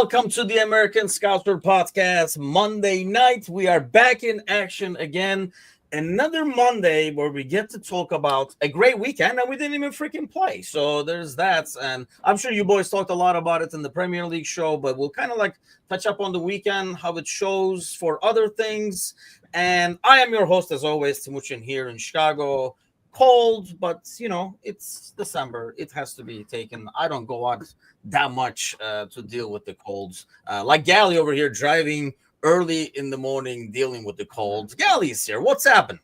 welcome to the American Scouser podcast. Monday night, we are back in action again. Another Monday where we get to talk about a great weekend, and we didn't even freaking play. So there's that. And I'm sure you boys talked a lot about it in the Premier League show, but we'll kind of like touch up on the weekend, how it shows for other things. And I am your host, as always, Timuchin here in Chicago. Cold, but you know, it's December. It has to be taken. I don't go out that much to deal with the colds. Like Gally over here driving early in the morning, dealing with the colds. Gally's here. What's happened?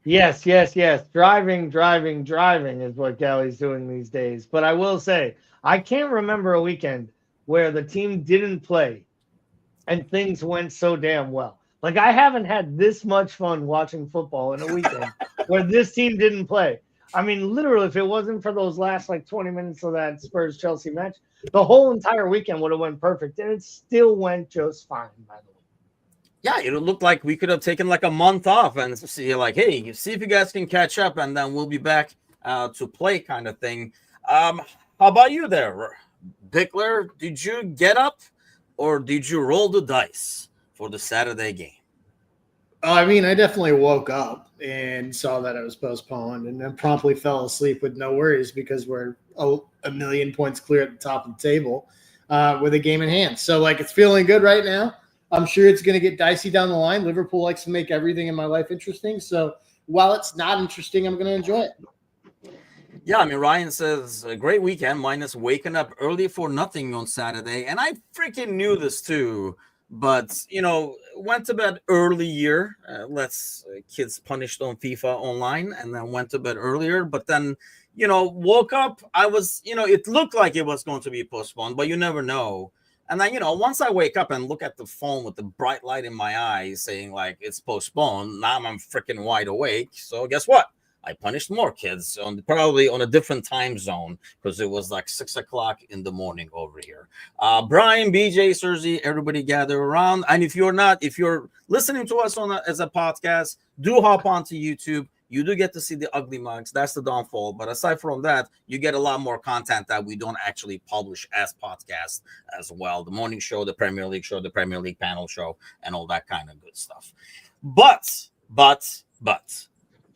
Yes. Driving is what Gally's doing these days. But I will say, I can't remember a weekend where the team didn't play and things went so damn well. Like, I haven't had this much fun watching football in a weekend where this team didn't play. I mean, literally, if it wasn't for those last, 20 minutes of that Spurs-Chelsea match, the whole entire weekend would have went perfect, and it still went just fine, by the way. Yeah, it looked like we could have taken, a month off and see, hey, see if you guys can catch up, and then we'll be back to play kind of thing. How about you there, Bickler? Did you get up, or did you roll the dice for the Saturday game? I mean, I definitely woke up and saw that it was postponed and then promptly fell asleep with no worries because we're a million points clear at the top of the table with a game in hand. So, it's feeling good right now. I'm sure it's going to get dicey down the line. Liverpool likes to make everything in my life interesting. So while it's not interesting, I'm going to enjoy it. Yeah, I mean, Ryan says a great weekend minus waking up early for nothing on Saturday. And I freaking knew this too. But, went to bed earlier. Less kids punished on FIFA online, and then went to bed earlier. But then, woke up. I was, it looked like it was going to be postponed, but you never know. And then, once I wake up and look at the phone with the bright light in my eyes saying, it's postponed, now I'm freaking wide awake. So guess what? I punished more kids probably on a different time zone because it was 6 o'clock in the morning over here. Brian, BJ, Sergi, everybody gather around. And if you're listening to us as a podcast, do hop onto YouTube. You do get to see the ugly mugs. That's the downfall. But aside from that, you get a lot more content that we don't actually publish as podcasts as well. The morning show, the Premier League show, the Premier League panel show, and all that kind of good stuff. But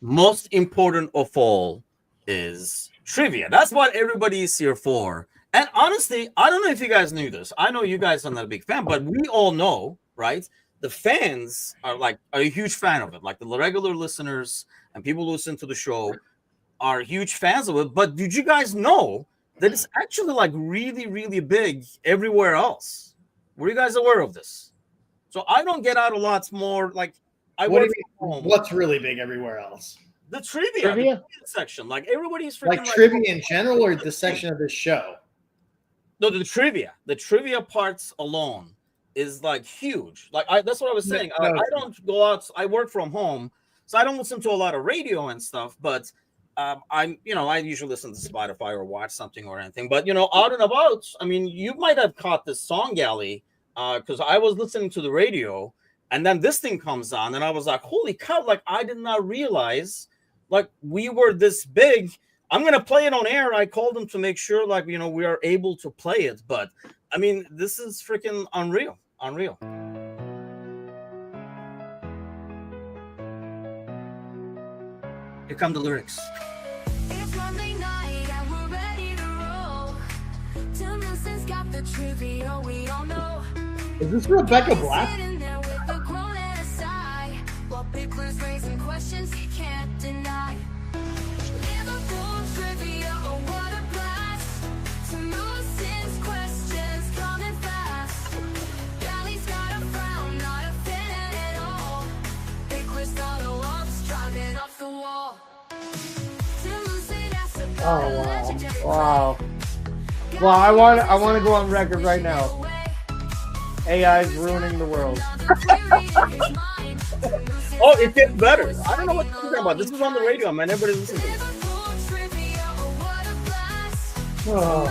most important of all is trivia. That's what everybody is here for. And honestly, I don't know if you guys knew this. I know you guys are not a big fan, but we all know, right? The fans are a huge fan of it. The regular listeners and people who listen to the show are huge fans of it. But did you guys know that it's actually really, really big everywhere else? Were you guys aware of this? So I don't get out a lot more What's really big everywhere else? The trivia section. Everybody's freaking trivia in general, or the section of this show? No, the trivia parts alone is huge. That's what I was saying. I don't go out. I work from home, so I don't listen to a lot of radio and stuff. But I usually listen to Spotify or watch something or anything. But out and about, I mean, you might have caught this song, Gally, because I was listening to the radio. And then this thing comes on, and I was like, holy cow, I did not realize, we were this big. I'm going to play it on air. I called them to make sure, we are able to play it. But, I mean, this is freaking unreal. Here come the lyrics. It's Monday night, and we're ready to roll. Tim Nelson's got the trivia we all know. Is this Rebecca Black? Raising questions he can't deny. Liverpool trivia, oh what a blast. Some Nelson's questions coming fast. Gally's got a frown, not a fan at all. Big list on the walls, driving off the wall. Oh wow. Well, I want to go on record right now. AI is ruining the world. Oh, it gets better. I don't know what you're talking about. This is on the radio, man. Everybody listen to this. Oh.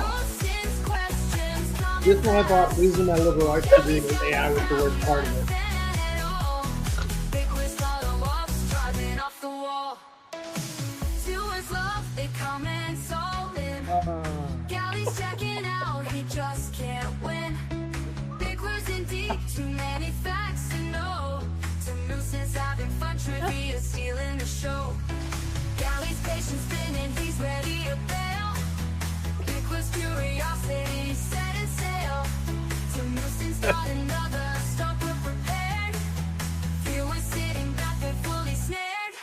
Just when I thought losing my liberal arts degree with AI was the worst part of it. Gally's checking out, he just can't win. station spinning, he's ready to bail. Bickler's curiosity setting sail. To moose and start another stop, we're prepared. Fear we're sitting back, they're fully snared.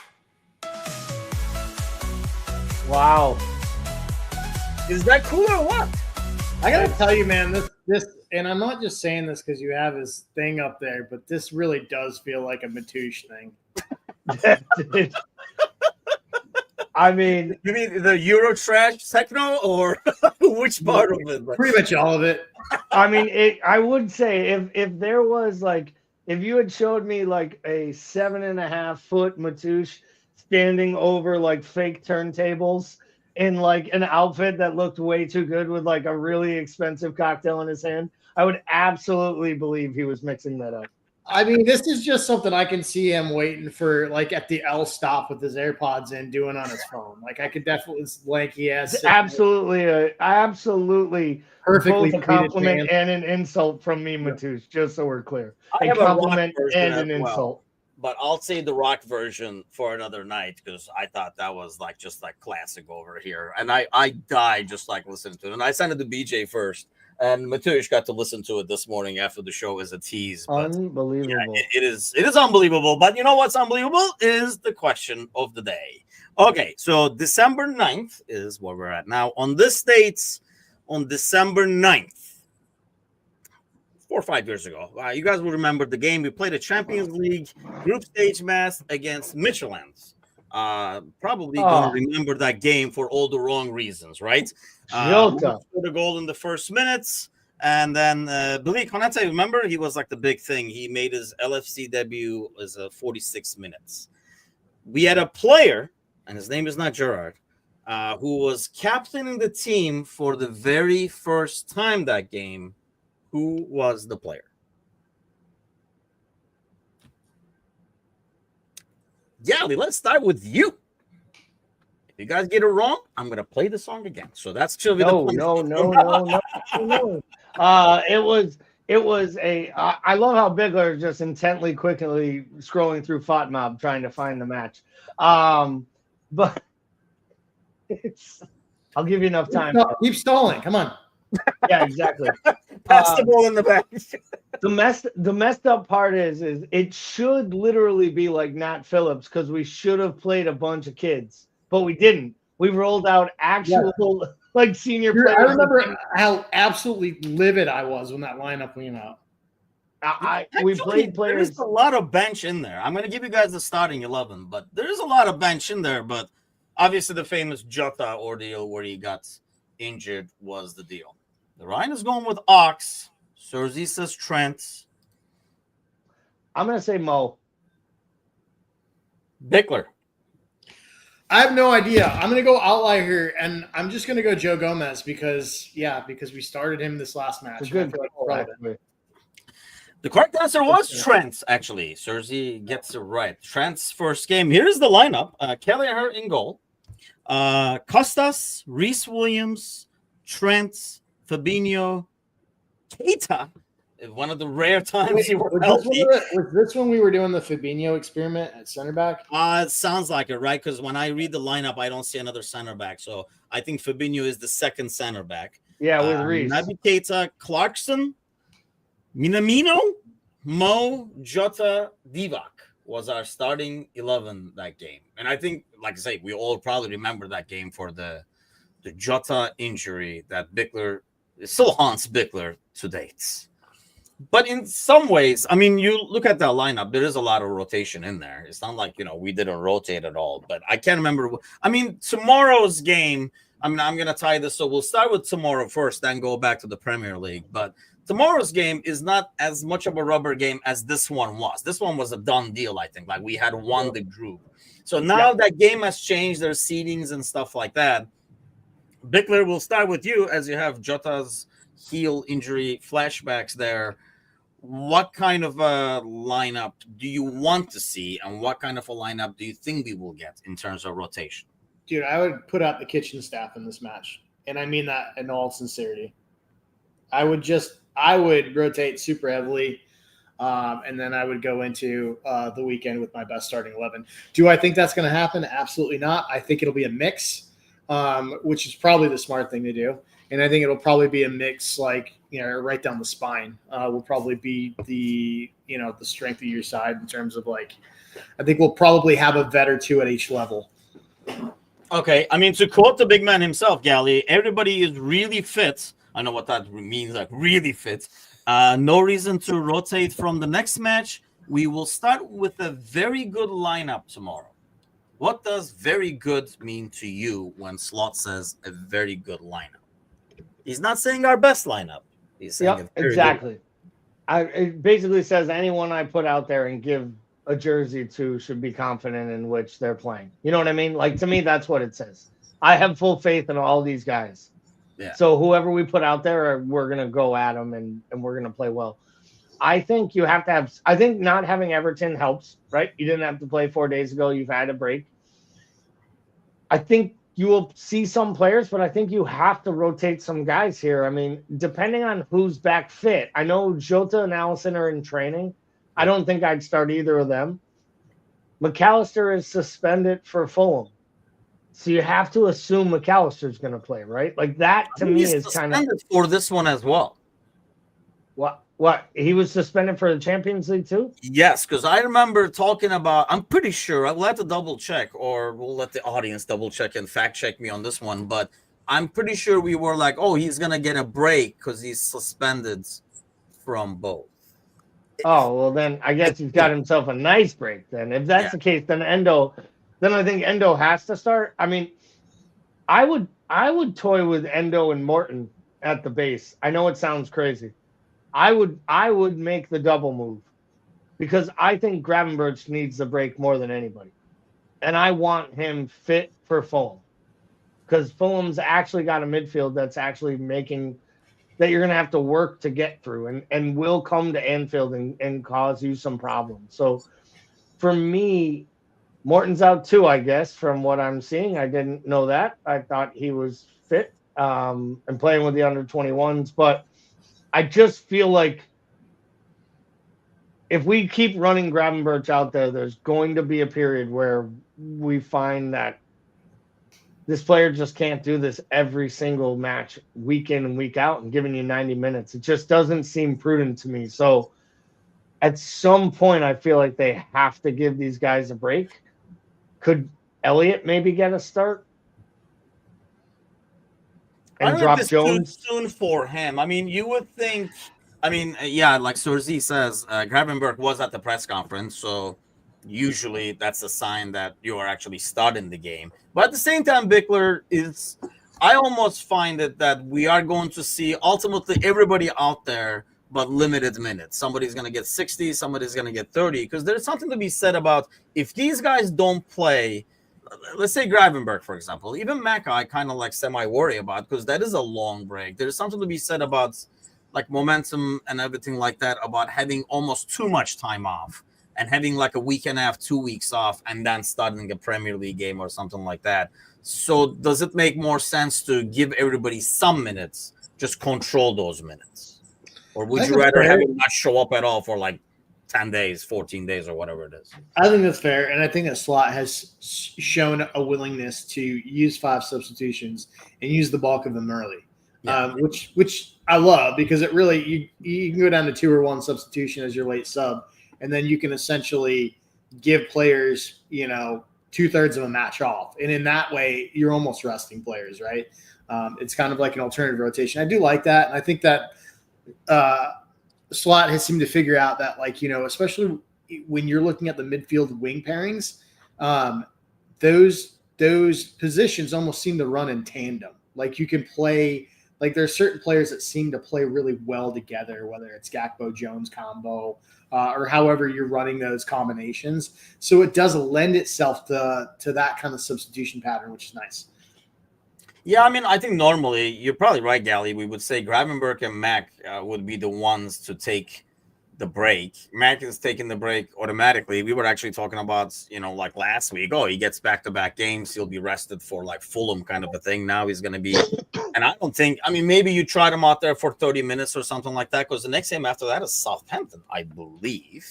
Wow. Is that cool or what? I gotta tell you, man, this, and I'm not just saying this because you have his thing up there, but this really does feel like a Matouche thing. I mean, You mean the Euro trash techno or which part of it? Pretty much all of it. I would say if there was like, if you had showed me like a 7.5 foot Matouche standing over like fake turntables in like an outfit that looked way too good with like a really expensive cocktail in his hand, I would absolutely believe he was mixing that up. I mean, this is just something I can see him waiting for, like at the L stop with his AirPods in, doing on his phone. Like I could definitely, it's lanky ass. It's absolutely Perfectly both a compliment pleated and an insult from me, Matouche, just so we're clear. I A have a rock compliment version and as an well. insult. But I'll say the rock version for another night because I thought that was like just like classic over here. And I died just like listening to it. And I sent it to BJ first. And Matouche got to listen to it this morning after the show as a tease. But Unbelievable. yeah, it is unbelievable. But you know what's unbelievable is the question of the day. Okay, so December 9th is where we're at now. On this date, on December 9th, 4 or 5 years ago, you guys will remember the game. We played a Champions League group stage match against Midtjylland. Probably going to remember that game for all the wrong reasons, right? Jota. Scored a goal in the first minutes. And then Billy Konate, remember, he was like the big thing. He made his LFC debut as 46 minutes. We had a player, and his name is not Gerard, who was captaining the team for the very first time that game. Who was the player? Yeah, let's start with you. If you guys get it wrong, I'm going to play the song again. So that's Chilby. No. It was a. I love how Bigler is just intently, quickly scrolling through FOTMob trying to find the match. But it's. I'll give you enough time. Keep stalling. Come on. Yeah, exactly. Pass the ball in the back. The messed up part is it should literally be like Nat Phillips because we should have played a bunch of kids, but we didn't. We rolled out actual like senior players. I remember how absolutely livid I was when that lineup went out. We played players. There's a lot of bench in there. I'm going to give you guys the starting 11, but there's a lot of bench in there. But obviously, the famous Jota ordeal where he got injured was the deal. The Ryan is going with Ox. Serzi says Trent. I'm going to say Mo. Bickler. I have no idea. I'm going to go outlier here, and I'm just going to go Joe Gomez because we started him this last match. It's a good The correct answer was Trent, actually. Serzi gets it right. Trent's first game. Here's the lineup. Kelleher in goal. Costas, Reese Williams, Trent, Fabinho, Keita. One of the rare times he was healthy. Was this when we were doing the Fabinho experiment at center back? It sounds like it, right? Because when I read the lineup, I don't see another center back. So I think Fabinho is the second center back. Yeah, with Reese. Naby Keita, Clarkson, Minamino, Mo, Jota, Divac was our starting 11 that game. And I think, like I say, we all probably remember that game for the Jota injury that Bickler still haunts Bickler to date. But in some ways, I mean, you look at that lineup, there is a lot of rotation in there. It's not like, we didn't rotate at all. But I can't remember. I mean, tomorrow's game, I'm going to tie this. So we'll start with tomorrow first, then go back to the Premier League. But tomorrow's game is not as much of a rubber game as this one was. This one was a done deal, I think. Like, we had won the group. So now that game has changed, there's seedings and stuff like that. Bickler, we'll start with you as you have Jota's heel injury flashbacks there. What kind of a lineup do you want to see, and what kind of a lineup do you think we will get in terms of rotation? Dude, I would put out the kitchen staff in this match, and I mean that in all sincerity. I would rotate super heavily. And then I would go into the weekend with my best starting 11. Do I think that's going to happen? Absolutely not. I think it'll be a mix, which is probably the smart thing to do. And I think it'll probably be a mix, like, right down the spine will probably be the strength of your side in terms of, like, I think we'll probably have a vet or two at each level. Okay. I mean, to quote the big man himself, Gally, everybody is really fit. I know what that means, like really fit. No reason to rotate from the next match. We will start with a very good lineup tomorrow. What does very good mean to you when Slot says a very good lineup? He's not saying our best lineup. He's saying exactly. It basically says anyone I put out there and give a jersey to should be confident in which they're playing. You know what I mean? Like, to me, that's what it says. I have full faith in all these guys. Yeah. So whoever we put out there, we're going to go at them and we're going to play well. I think you have to have – I think not having Everton helps, right? You didn't have to play 4 days ago. You've had a break. I think you will see some players, but I think you have to rotate some guys here. I mean, depending on who's back fit. I know Jota and Allison are in training. I don't think I'd start either of them. McAllister is suspended for Fulham. So you have to assume McAllister's going to play, right? Like, that to me is kind of – for this one as well. What? He was suspended for the Champions League too? Yes, because I remember talking about, I'm pretty sure, I'll have to double check, or we'll let the audience double check and fact check me on this one, but I'm pretty sure we were like, oh, he's going to get a break because he's suspended from both. Oh, well, then I guess he's got himself a nice break then. If that's the case, then I think Endo has to start. I mean, I would toy with Endo and Morton at the base. I know it sounds crazy. I would make the double move because I think Gravenberch needs the break more than anybody. And I want him fit for Fulham because Fulham's actually got a midfield that's actually making that you're going to have to work to get through and will come to Anfield and cause you some problems. So for me, Morton's out too, I guess, from what I'm seeing. I didn't know that. I thought he was fit and playing with the under-21s, but I just feel like if we keep running Gravenberch out there, there's going to be a period where we find that this player just can't do this every single match, week in and week out, and giving you 90 minutes. It just doesn't seem prudent to me. So at some point, I feel like they have to give these guys a break. Could Elliott maybe get a start? And drop Jones too soon for him. I mean, you would think. I mean, yeah, like Sorzi says, Gravenberch was at the press conference, so usually that's a sign that you are actually starting the game. But at the same time, Bickler is. I almost find it that we are going to see ultimately everybody out there, but limited minutes. Somebody's going to get 60, somebody's going to get 30, because there's something to be said about if these guys don't play. Let's say Gravenberch, for example. Even Maca, I kind of like semi-worry about because that is a long break. There's something to be said about like momentum and everything like that, about having almost too much time off and having like a week and a half, 2 weeks off, and then starting a Premier League game or something like that. So does it make more sense to give everybody some minutes, just control those minutes? Or would you rather have him not show up at all for like 10 days, 14 days, or whatever it is? I think that's fair. And I think that Slot has shown a willingness to use 5 substitutions and use the bulk of them early, which I love because it really, you can go down to 2 or 1 substitution as your late sub, and then you can essentially give players, 2/3 of a match off. And in that way, you're almost resting players, right? It's kind of like an alternative rotation. I do like that. And I think that, Slot has seemed to figure out that, like, especially when you're looking at the midfield wing pairings, those positions almost seem to run in tandem. Like you can play, like there's certain players that seem to play really well together, whether it's Gakpo Jones combo or however you're running those combinations. So it does lend itself to that kind of substitution pattern, which is nice. Yeah, I mean, I think normally, you're probably right, Gally. We would say Gravenberch and Mac would be the ones to take the break. Mac is taking the break automatically. We were actually talking about, like last week, he gets back-to-back games. He'll be rested for like Fulham kind of a thing. Now he's going to be And I don't think, I mean, maybe you tried him out there for 30 minutes or something like that, because the next game after that is Southampton, I believe.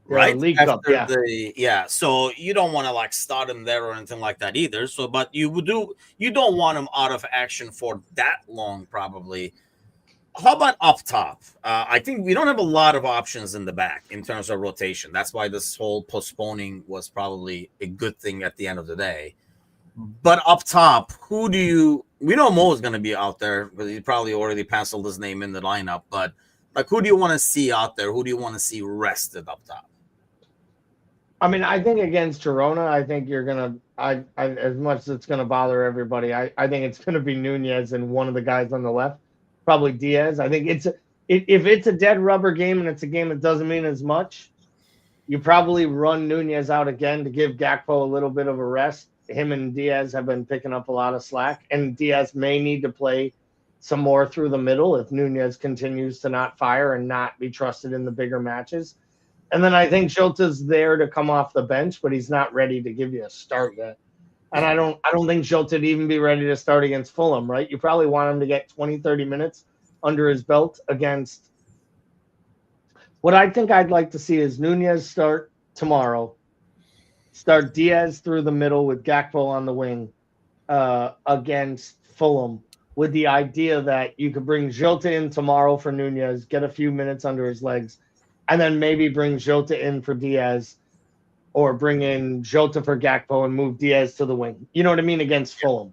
Right? League After Cup, yeah. So you don't want to like start him there or anything like that either. So, but you don't want him out of action for that long, probably. How about up top? I think we don't have a lot of options in the back in terms of rotation. That's why this whole postponing was probably a good thing at the end of the day. But up top, we know Mo is going to be out there because he probably already penciled his name in the lineup. But like, who do you want to see out there? Who do you want to see rested up top? I mean, I think against Girona, I think you're gonna. I as much as it's gonna bother everybody, I think it's gonna be Nunez and one of the guys on the left, probably Diaz. I think if it's a dead rubber game and it's a game that doesn't mean as much, you probably run Nunez out again to give Gakpo a little bit of a rest. Him and Diaz have been picking up a lot of slack, and Diaz may need to play some more through the middle if Nunez continues to not fire and not be trusted in the bigger matches. And then I think Jota's there to come off the bench, but he's not ready to give you a start yet. And I don't think Jota'd even be ready to start against Fulham, right? You probably want him to get 20, 30 minutes under his belt against. What I think I'd like to see is Nunez start tomorrow, start Diaz through the middle with Gakpo on the wing against Fulham, with the idea that you could bring Jota in tomorrow for Nunez, get a few minutes under his legs, and then maybe bring Jota in for Diaz, or bring in Jota for Gakpo and move Diaz to the wing. You know what I mean? Against Fulham.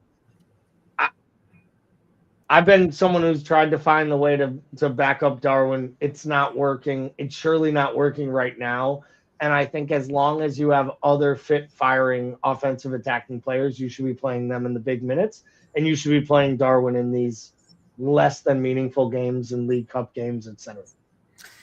I've been someone who's tried to find the way to back up Darwin. It's not working. It's surely not working right now. And I think as long as you have other fit, firing, offensive attacking players, you should be playing them in the big minutes. And you should be playing Darwin in these less than meaningful games and League Cup games, etc.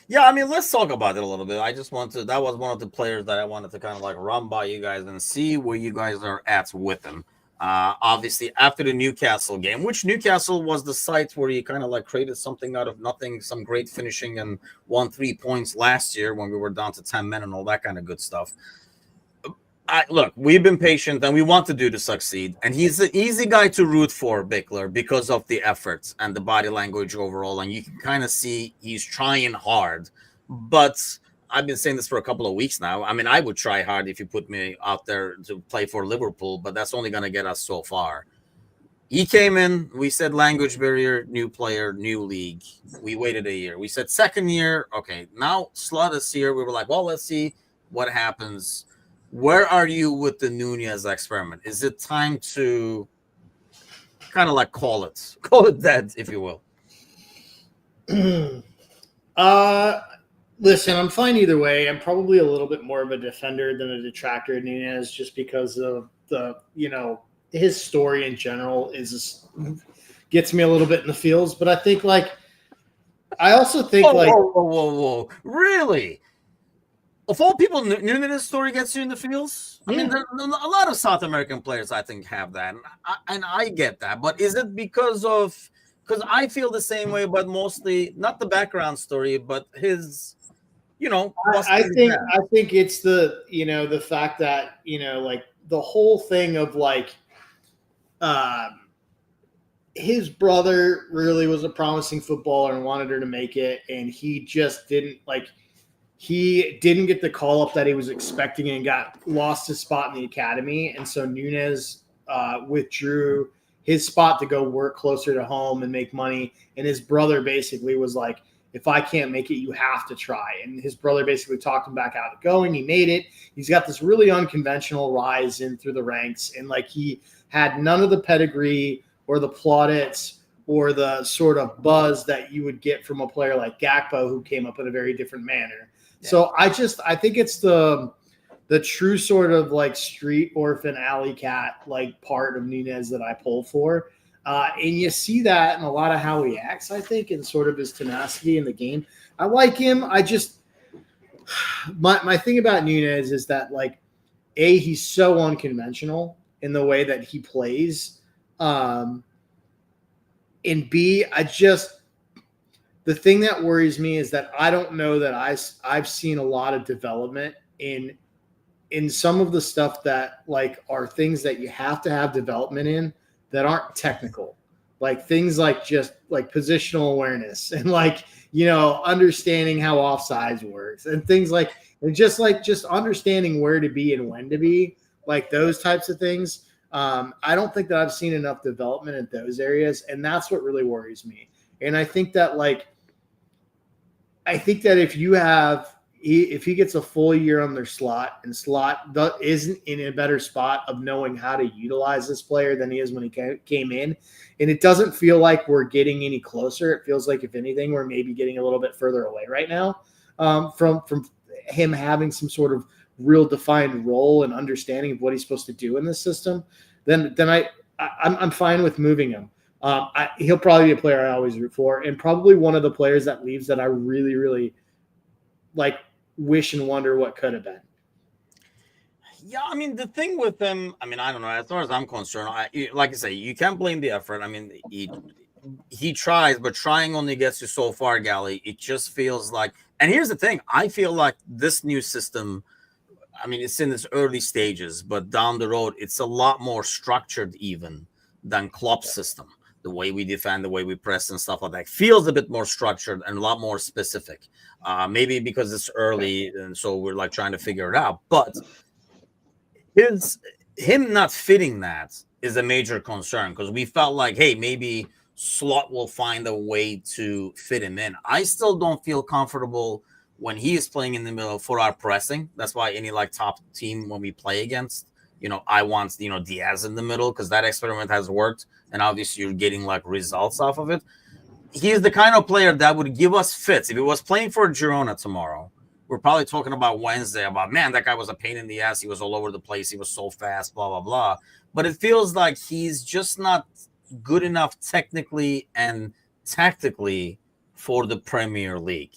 Yeah, I mean, let's talk about it a little bit. That was one of the players that I wanted to kind of like run by you guys and see where you guys are at with him. Obviously, after the Newcastle game, which Newcastle was the site where he kind of like created something out of nothing, some great finishing, and won 3 points last year when we were down to 10 men and all that kind of good stuff. Look, we've been patient and we want the dude to succeed. And he's an easy guy to root for, Bickler, because of the efforts and the body language overall. And you can kind of see he's trying hard. But I've been saying this for a couple of weeks now. I mean, I would try hard if you put me out there to play for Liverpool, but that's only going to get us so far. He came in, we said language barrier, new player, new league. We waited a year. We said second year, okay, now Slot is here. We were like, well, let's see what happens. Where are you with the Nunez experiment? Is it time to kind of like call it dead, if you will? Listen, I'm fine either way. I'm probably a little bit more of a defender than a detractor of Nunez, just because of the, his story in general gets me a little bit in the feels. But I think I also think whoa, really? Of all people, Nunez's story gets you in the feels. I mean, a lot of South American players, I think, have that, and I get that. But is it because I feel the same way, but mostly not the background story, but his, I think it's the fact that the whole thing of his brother really was a promising footballer and wanted her to make it, and he just didn't He didn't get the call up that he was expecting and lost his spot in the academy. And so Nunez withdrew his spot to go work closer to home and make money. And his brother basically was like, if I can't make it, you have to try. And his brother basically talked him back out of going. He made it. He's got this really unconventional rise in through the ranks. And he had none of the pedigree or the plaudits or the sort of buzz that you would get from a player like Gakpo, who came up in a very different manner. Yeah. So I think it's the true sort of street orphan alley cat part of Nunez that I pull for. And you see that in a lot of how he acts, I think, and sort of his tenacity in the game. I like him. I just my thing about Nunez is that he's so unconventional in the way that he plays. And B, the thing that worries me is that I don't know that I've seen a lot of development in some of the stuff that are things that you have to have development in that aren't technical. like things like just like positional awareness and like, you know, understanding how offsides works and things like, and just understanding where to be and when to be, like those types of things. I don't think that I've seen enough development in those areas, and that's what really worries me. And I think that if he gets a full year on their slot, and Slot isn't in a better spot of knowing how to utilize this player than he is when he came in, and it doesn't feel like we're getting any closer. It feels like, if anything, we're maybe getting a little bit further away right now from him having some sort of real defined role and understanding of what he's supposed to do in this system. Then I'm fine with moving him. He'll probably be a player I always root for, and probably one of the players that leaves that I really, really like wish and wonder what could have been. Yeah, I mean, the thing with him, I mean, I don't know. As far as I'm concerned, like I say, you can't blame the effort. I mean, he tries, but trying only gets you so far, Gally. It just feels like, and here's the thing, I feel like this new system, I mean, it's in its early stages, but down the road, it's a lot more structured even than Klopp's system. The way we defend, the way we press and stuff like that feels a bit more structured and a lot more specific. Maybe because it's early and so we're like trying to figure it out. But him not fitting that is a major concern, because we felt like, hey, maybe Slot will find a way to fit him in. I still don't feel comfortable when he is playing in the middle for our pressing. That's why any like top team when we play against, you know, I want, you know, Diaz in the middle, because that experiment has worked. And obviously you're getting like results off of it. He is the kind of player that would give us fits. If he was playing for Girona tomorrow, we're probably talking about Wednesday about, man, that guy was a pain in the ass. He was all over the place. He was so fast, blah, blah, blah. But it feels like he's just not good enough technically and tactically for the Premier League.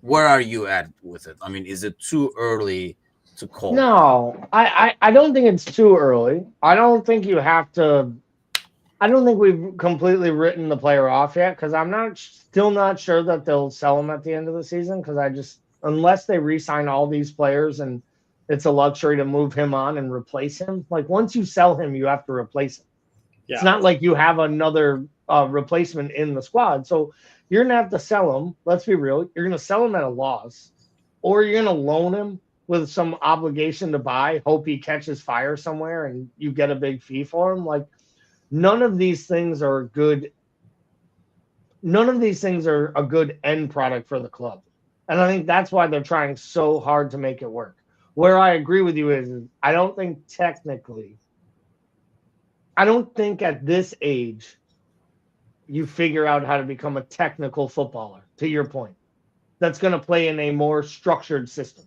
Where are you at with it? I mean, is it too early to call? No, I don't think it's too early. I don't think you have to. I don't think we've completely written the player off yet, because I'm still not sure that they'll sell him at the end of the season, because unless they re-sign all these players and it's a luxury to move him on and replace him. Like, once you sell him, you have to replace him. Yeah. It's not like you have another replacement in the squad. So you're going to have to sell him. Let's be real. You're going to sell him at a loss, or you're going to loan him with some obligation to buy, hope he catches fire somewhere and you get a big fee for him. Like, none of these things are good. None of these things are a good end product for the club. And I think that's why they're trying so hard to make it work. Where I agree with you is I don't think at this age you figure out how to become a technical footballer, to your point, that's going to play in a more structured system.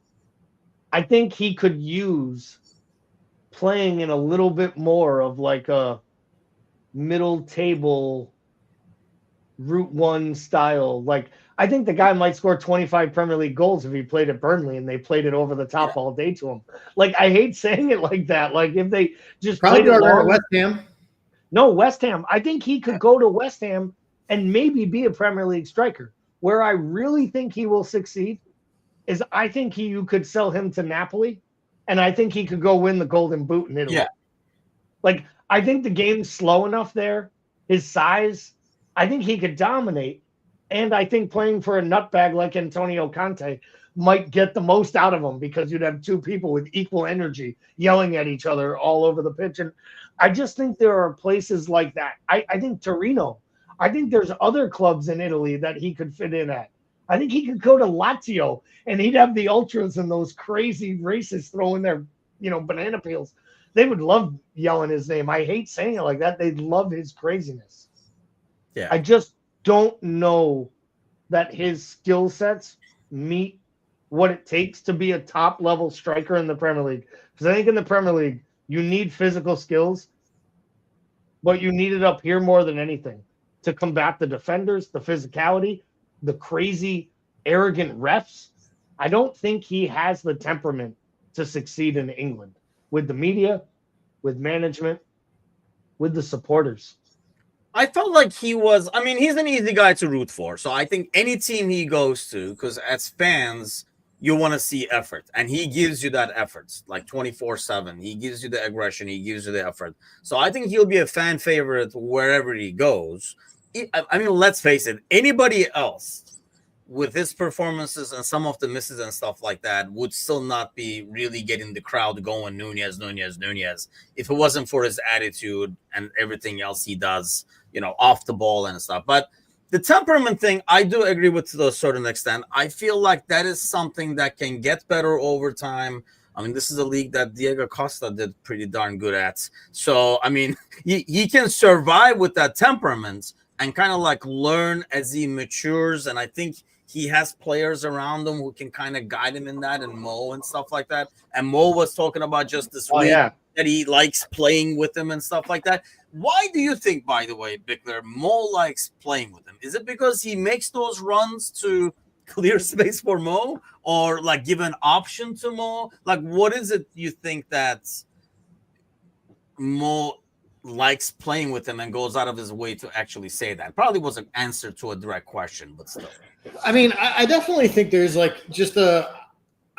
I think he could use playing in a little bit more of like a middle table Route 1 style. Like, I think the guy might score 25 Premier League goals if he played at Burnley and they played it over the top all day to him. Like, I hate saying it like that. Like, if they just probably played it long, West Ham. No, West Ham. I think he could go to West Ham and maybe be a Premier League striker. Where I really think he will succeed is I think you could sell him to Napoli, and I think he could go win the Golden Boot in Italy. Yeah. Like, I think the game's slow enough there. His size, I think he could dominate. And I think playing for a nutbag like Antonio Conte might get the most out of him, because you'd have two people with equal energy yelling at each other all over the pitch. And I just think there are places like that. I think Torino. I think there's other clubs in Italy that he could fit in at. I think he could go to Lazio and he'd have the ultras and those crazy racists throwing their, banana peels. They would love yelling his name. I hate saying it like that. They'd love his craziness. Yeah. I just don't know that his skill sets meet what it takes to be a top level striker in the Premier League. Because I think in the Premier League, you need physical skills, but you need it up here more than anything to combat the defenders, the physicality, the crazy, arrogant refs. I don't think he has the temperament to succeed in England with the media, with management, with the supporters. I felt like he's an easy guy to root for. So I think any team he goes to, because as fans, you want to see effort, and he gives you that effort like 24/7. He gives you the aggression, he gives you the effort. So I think he'll be a fan favorite wherever he goes. I mean, let's face it, anybody else with his performances and some of the misses and stuff like that would still not be really getting the crowd going, Nunez, if it wasn't for his attitude and everything else he does, off the ball and stuff. But the temperament thing, I do agree with to a certain extent. I feel like that is something that can get better over time. I mean, this is a league that Diego Costa did pretty darn good at. So, I mean, he can survive with that temperament and kind of like learn as he matures. And I think he has players around him who can kind of guide him in that, and Mo and stuff like that. And Mo was talking about just this week that he likes playing with him and stuff like that. Why do you think, by the way, Bickler, Mo likes playing with him? Is it because he makes those runs to clear space for Mo, or like give an option to Mo? Like, what is it you think that Mo likes playing with him and goes out of his way to actually say that? Probably was an answer to a direct question, but still. I mean, I definitely think there's like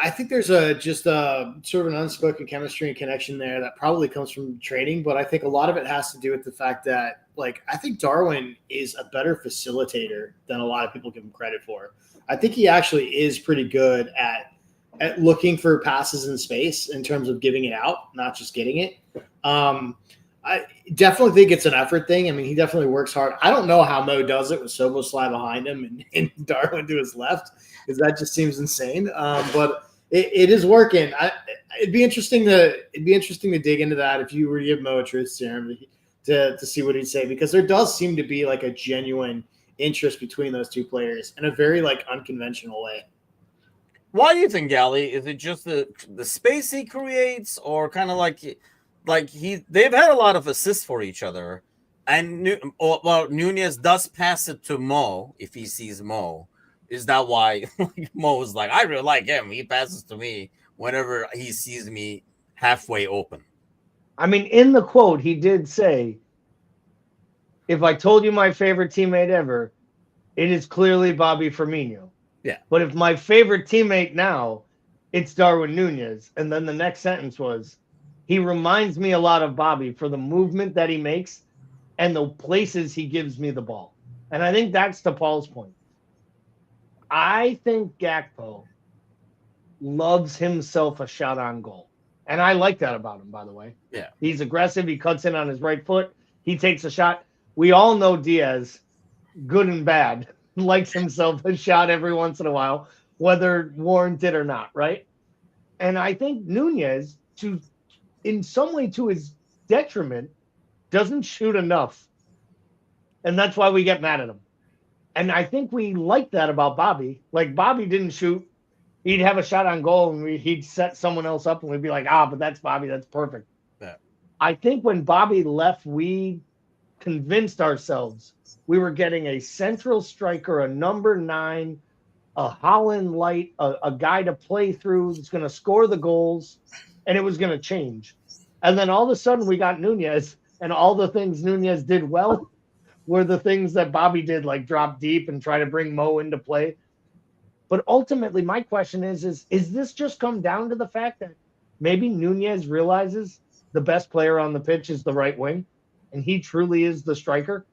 I think there's just a sort of an unspoken chemistry and connection there that probably comes from training. But I think a lot of it has to do with the fact that, like, I think Darwin is a better facilitator than a lot of people give him credit for. I think he actually is pretty good at looking for passes in space in terms of giving it out, not just getting it. I definitely think it's an effort thing. I mean, he definitely works hard. I don't know how Mo does it with Soboslai behind him and Darwin to his left, because that just seems insane. But it is working. It'd be interesting to dig into that if you were to give Mo a truth serum to see what he'd say, because there does seem to be like a genuine interest between those two players in a very like unconventional way. Why do you think, Gally? Is it just the space he creates, or kind of like they've had a lot of assists for each other, and Nunez does pass it to Mo if he sees Mo. Is that why Mo is like, I really like him, he passes to me whenever he sees me halfway open? I mean, in the quote, he did say, if I told you my favorite teammate ever, it is clearly Bobby Firmino. Yeah. But if my favorite teammate now, it's Darwin Nunez. And then the next sentence was, he reminds me a lot of Bobby for the movement that he makes and the places he gives me the ball. And I think that's to Paul's point. I think Gakpo loves himself a shot on goal. And I like that about him, by the way. Yeah. He's aggressive. He cuts in on his right foot. He takes a shot. We all know Diaz, good and bad, likes himself a shot every once in a while, whether warranted or not, right? And I think Nunez, in some way to his detriment, doesn't shoot enough. And that's why we get mad at him. And I think we like that about Bobby. Like, Bobby didn't shoot. He'd have a shot on goal, and he'd set someone else up, and we'd be like, but that's Bobby. That's perfect. Yeah. I think when Bobby left, we convinced ourselves we were getting a central striker, a number 9, a Holland light, a guy to play through that's going to score the goals, and it was going to change. And then all of a sudden we got Nunez, and all the things Nunez did well were the things that Bobby did, like drop deep and try to bring Mo into play. But ultimately, my question is this just come down to the fact that maybe Nunez realizes the best player on the pitch is the right wing, and he truly is the striker?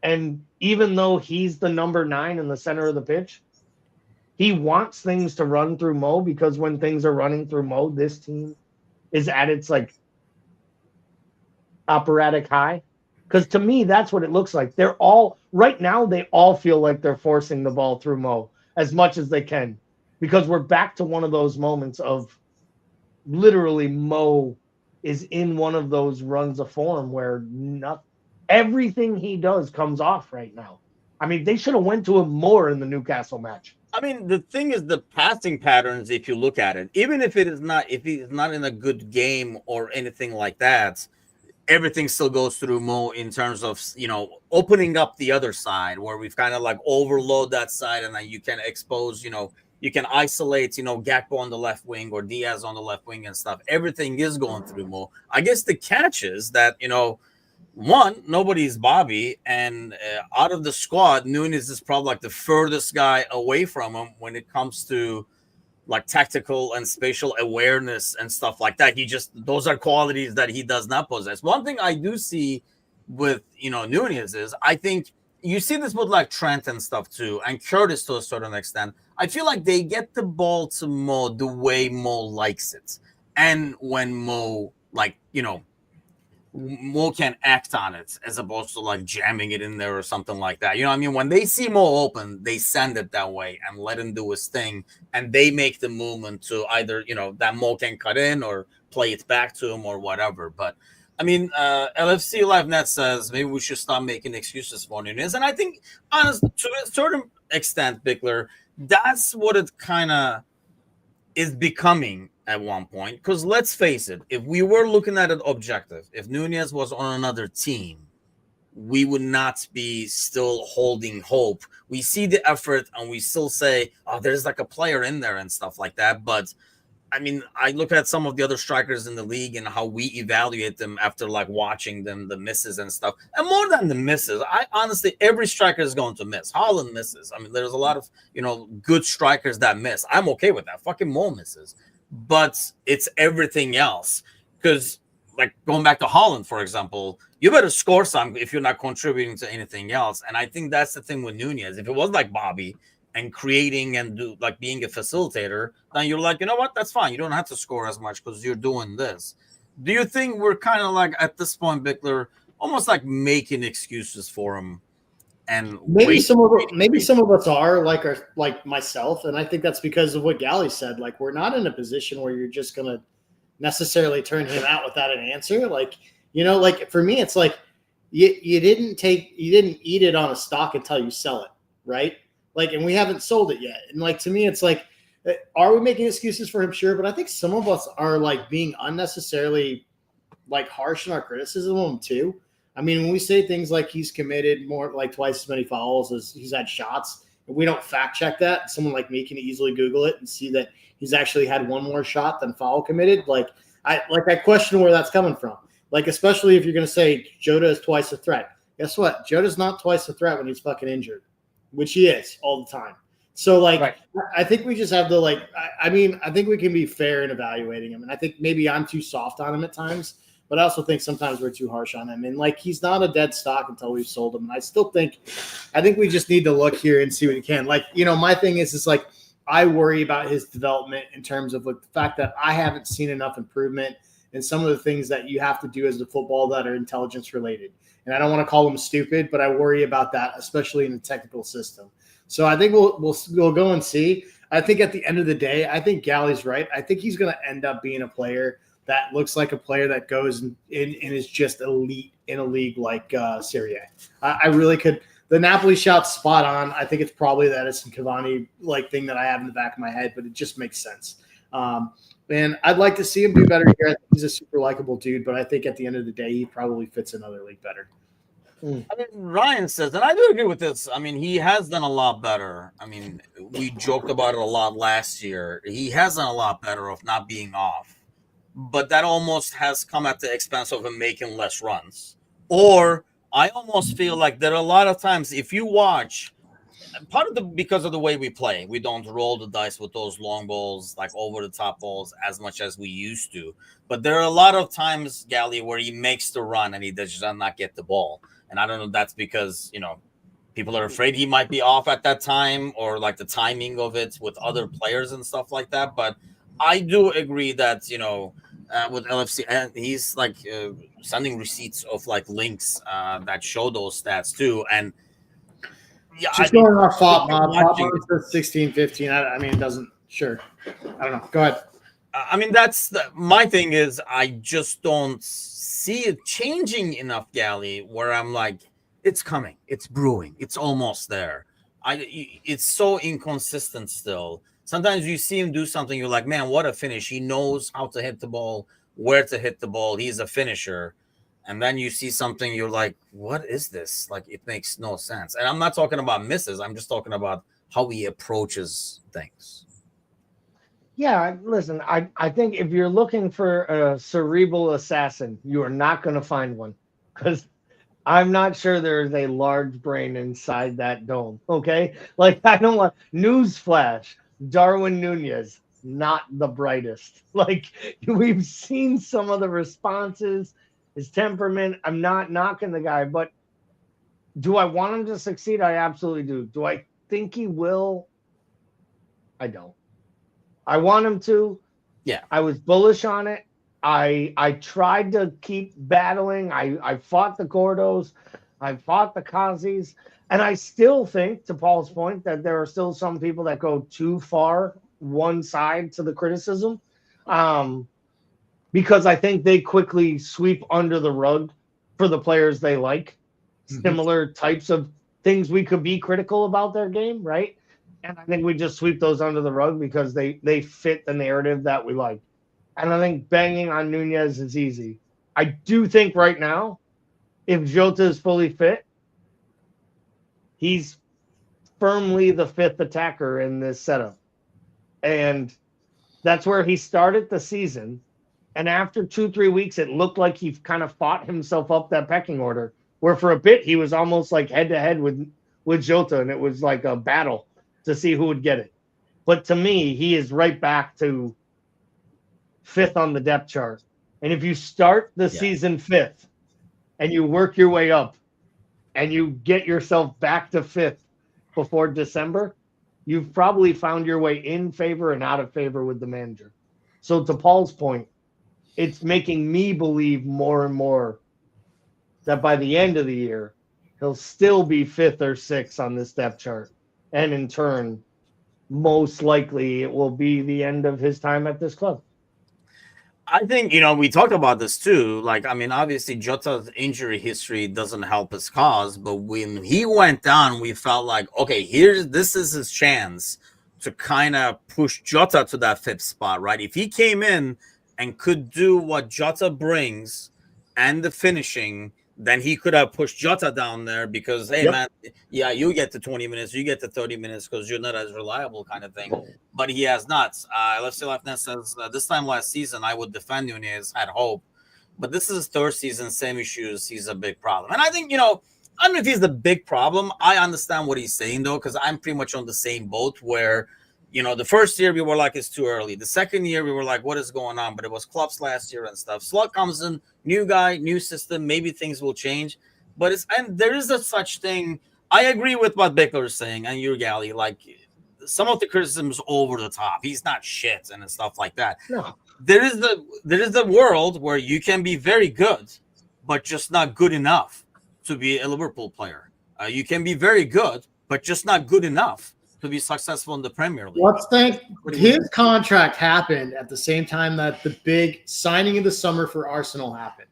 And even though he's the number 9 in the center of the pitch, he wants things to run through Mo, because when things are running through Mo, this team is at its like operatic high. Because to me, that's what it looks like. They're all right now, they all feel like they're forcing the ball through Mo as much as they can, because we're back to one of those moments of literally Mo is in one of those runs of form where everything he does comes off right now. I mean, they should have went to him more in the Newcastle match. I mean, the thing is, the passing patterns, if you look at it, even if he's not in a good game or anything like that, everything still goes through Mo in terms of, opening up the other side where we've kind of like overload that side, and then you can expose, you can isolate, Gakpo on the left wing or Diaz on the left wing and stuff. Everything is going through Mo. I guess the catch is that, one, nobody's Bobby, and out of the squad, Nunez is probably like the furthest guy away from him when it comes to, like tactical and spatial awareness and stuff like that. Those are qualities that he does not possess. One thing I do see with, Nunez is, I think you see this with like Trent and stuff too, and Curtis to a certain extent. I feel like they get the ball to Mo the way Mo likes it. And when Mo, Mo can act on it as opposed to like jamming it in there or something like that. You know what I mean? When they see Mo open, they send it that way and let him do his thing. And they make the movement to either, that Mo can cut in or play it back to him or whatever. But I mean, LFC Live Net says maybe we should stop making excuses for Nunez. And I think, honestly, to a certain extent, Bickler, that's what it kind of is becoming at one point. Because let's face it, if we were looking at it objective, if Nunez was on another team, we would not be still holding hope. We see the effort and we still say, oh, there's like a player in there and stuff like that. But I mean, I look at some of the other strikers in the league and how we evaluate them after like watching them, the misses and stuff. And more than the misses, I honestly, every striker is going to miss. Haaland misses. I mean, there's a lot of, good strikers that miss. I'm okay with that. Fucking Mo misses. But it's everything else. Because like going back to Haaland, for example, you better score some if you're not contributing to anything else. And I think that's the thing with Nunez. If it was like Bobby and creating and being a facilitator, then you're like, you know what? That's fine. You don't have to score as much because you're doing this. Do you think we're kind of like at this point, Bickler, almost like making excuses for him? And maybe some of us are like myself, and I think that's because of what Gally said. Like, we're not in a position where you're just gonna necessarily turn him out without an answer. Like, like for me, it's like you didn't eat it on a stock until you sell it, right? Like, and we haven't sold it yet. And like, to me, it's like, are we making excuses for him? Sure. But I think some of us are like being unnecessarily like harsh in our criticism of him too. I mean, when we say things like he's committed more like twice as many fouls as he's had shots, and we don't fact check that, someone like me can easily Google it and see that he's actually had one more shot than foul committed. I question where that's coming from. Like, especially if you're going to say Jota is twice a threat. Guess what? Jota's not twice a threat when he's fucking injured, which he is all the time. So, right. I think we just have to, I think we can be fair in evaluating him. And I think maybe I'm too soft on him at times, but I also think sometimes we're too harsh on him. And, he's not a dead stock until we've sold him. And I think we just need to look here and see what he can. My thing is I worry about his development in terms of, the fact that I haven't seen enough improvement in some of the things that you have to do as a football that are intelligence related. And I don't want to call them stupid, but I worry about that, especially in the technical system. So I think we'll go and see. I think at the end of the day, I think Gally's right. I think he's going to end up being a player that looks like a player that goes in and is just elite in a league like Serie A. I really could. The Napoli shot's spot on. I think it's probably that Edison Cavani thing that I have in the back of my head, but it just makes sense. And I'd like to see him do better here. I think he's a super likable dude, but I think at the end of the day, he probably fits another league better. I mean, Ryan says, and I do agree with this. I mean, he has done a lot better. I mean, we joked about it a lot last year. He has done a lot better of not being off, but that almost has come at the expense of him making less runs. Or I almost feel like there are a lot of times, if you watch, because of the way we play, we don't roll the dice with those long balls, over the top balls as much as we used to. But there are a lot of times, Gally, where he makes the run and he does not get the ball. And I don't know if that's because, people are afraid he might be off at that time, or the timing of it with other players and stuff like that. But I do agree that, with LFC, and he's sending receipts of links that show those stats too. And yeah, just going off Fop 16, 15. I mean, it doesn't, sure. I don't know. Go ahead. I mean, my thing is, I just don't see it changing enough, Gally, where I'm like, it's coming, it's brewing, it's almost there. It's so inconsistent still. Sometimes you see him do something, you're like, man, what a finish. He knows how to hit the ball, where to hit the ball. He's a finisher. And then you see something, you're like, what is this? It makes no sense. And I'm not talking about misses. I'm just talking about how he approaches things. Yeah, listen, I think if you're looking for a cerebral assassin, you are not going to find one, because I'm not sure there's a large brain inside that dome, okay? I don't want, newsflash, Darwin Nunez, not the brightest. Like, we've seen some of the responses, his temperament. I'm not knocking the guy, but do I want him to succeed? I absolutely do. Do I think he will? I don't. I want him to. Yeah. I was bullish on it. I tried to keep battling. I fought the Gordos. I fought the Kazis. And I still think, to Paul's point, that there are still some people that go too far one side to the criticism, because I think they quickly sweep under the rug for the players they like. Similar types of things we could be critical about their game, right? And I think we just sweep those under the rug because they fit the narrative that we like. And I think banging on Nunez is easy. I do think right now, if Jota is fully fit, he's firmly the fifth attacker in this setup. And that's where he started the season. And after 2-3 weeks, it looked like he kind of fought himself up that pecking order, where for a bit he was almost like head-to-head with Jota, and it was like a battle to see who would get it. But to me, he is right back to fifth on the depth chart. And if you start the season fifth and you work your way up and you get yourself back to fifth before December, you've probably found your way in favor and out of favor with the manager. So to Paul's point, it's making me believe more and more that by the end of the year, he'll still be fifth or sixth on this depth chart. And in turn, most likely it will be the end of his time at this club. I think, we talked about this too. Like, I mean, obviously Jota's injury history doesn't help his cause, but when he went down, we felt like, okay, this is his chance to kind of push Jota to that fifth spot, right? If he came in and could do what Jota brings and the finishing, then he could have pushed Jota down there because, hey, man, yeah, you get to 20 minutes, you get to 30 minutes because you're not as reliable kind of thing. But he has not. Left says, this time last season, I would defend Nunez, had hope. But this is his third season, same issues. He's a big problem. And I think, I don't know if he's the big problem. I understand what he's saying, though, because I'm pretty much on the same boat where, the first year we were like, it's too early. The second year we were like, what is going on? But it was Klopp's last year and stuff. Slot comes in, new guy, new system. Maybe things will change. But there is a such thing. I agree with what Bickler is saying and you, Gally. Like, some of the criticism is over the top. He's not shit and stuff like that. No. There is the world where you can be very good, but just not good enough to be a Liverpool player. You can be very good, but just not good enough to be successful in the Premier League. Let's think his contract happened at the same time that the big signing of the summer for Arsenal happened.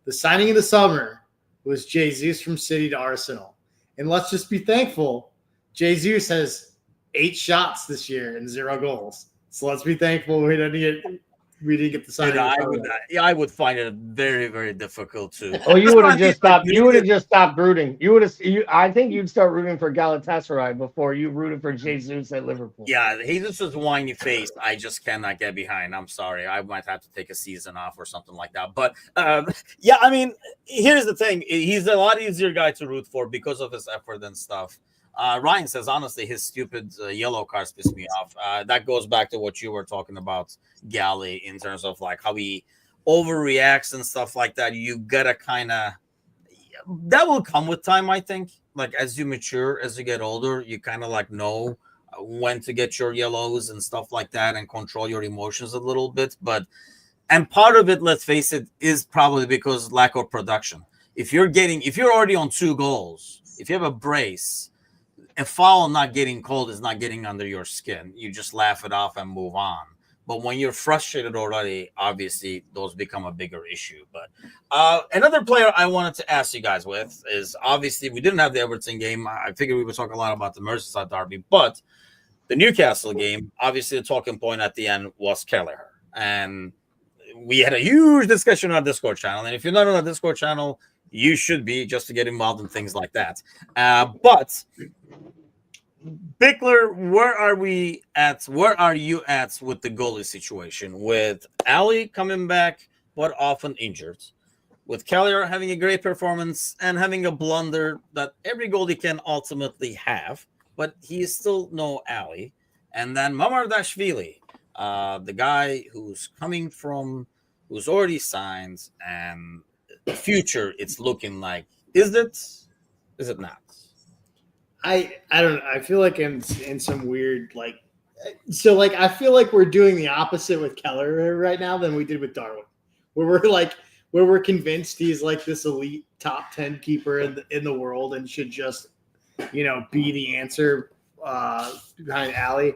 The signing of the summer was Jesus from City to Arsenal. And let's just be thankful Jesus has 8 shots this year and 0 goals. So let's be thankful we didn't get the signing. I would find it very, very difficult to. Oh, you would have just stopped. You would have just stopped rooting. I think you'd start rooting for Galatasaray before you rooted for Jesus at Liverpool. Yeah, Jesus' whiny face, I just cannot get behind. I'm sorry. I might have to take a season off or something like that. But yeah, I mean, here's the thing. He's a lot easier guy to root for because of his effort and stuff. Ryan says, honestly, his stupid yellow cards piss me off. That goes back to what you were talking about, Gally, in terms of like how he overreacts and stuff like that. You gotta kind of, that will come with time, I think. Like as you mature, as you get older, you kind of like know when to get your yellows and stuff like that and control your emotions a little bit. And part of it, let's face it, is probably because lack of production. If you're already on 2 goals, if you have a brace, a foul not getting called is not getting under your skin. You just laugh it off and move on. But when you're frustrated already, obviously those become a bigger issue. But another player I wanted to ask you guys with is, obviously we didn't have the Everton game. I figured we would talk a lot about the Merseyside derby, but the Newcastle game, obviously the talking point at the end was Kelleher. And we had a huge discussion on our Discord channel. And if you're not on our Discord channel, you should be, just to get involved in things like that. But Bickler, where are you at with the goalie situation? With Ali coming back, but often injured. With Kelleher having a great performance and having a blunder that every goalie can ultimately have, but he is still no Ali. And then Mamardashvili, the guy who's already signed, and the future it's looking like. Is it not? I don't know. I feel like in some weird I feel like we're doing the opposite with Keller right now than we did with Darwin, where we're convinced he's like this elite top 10 keeper in the world and should just be the answer behind Ali.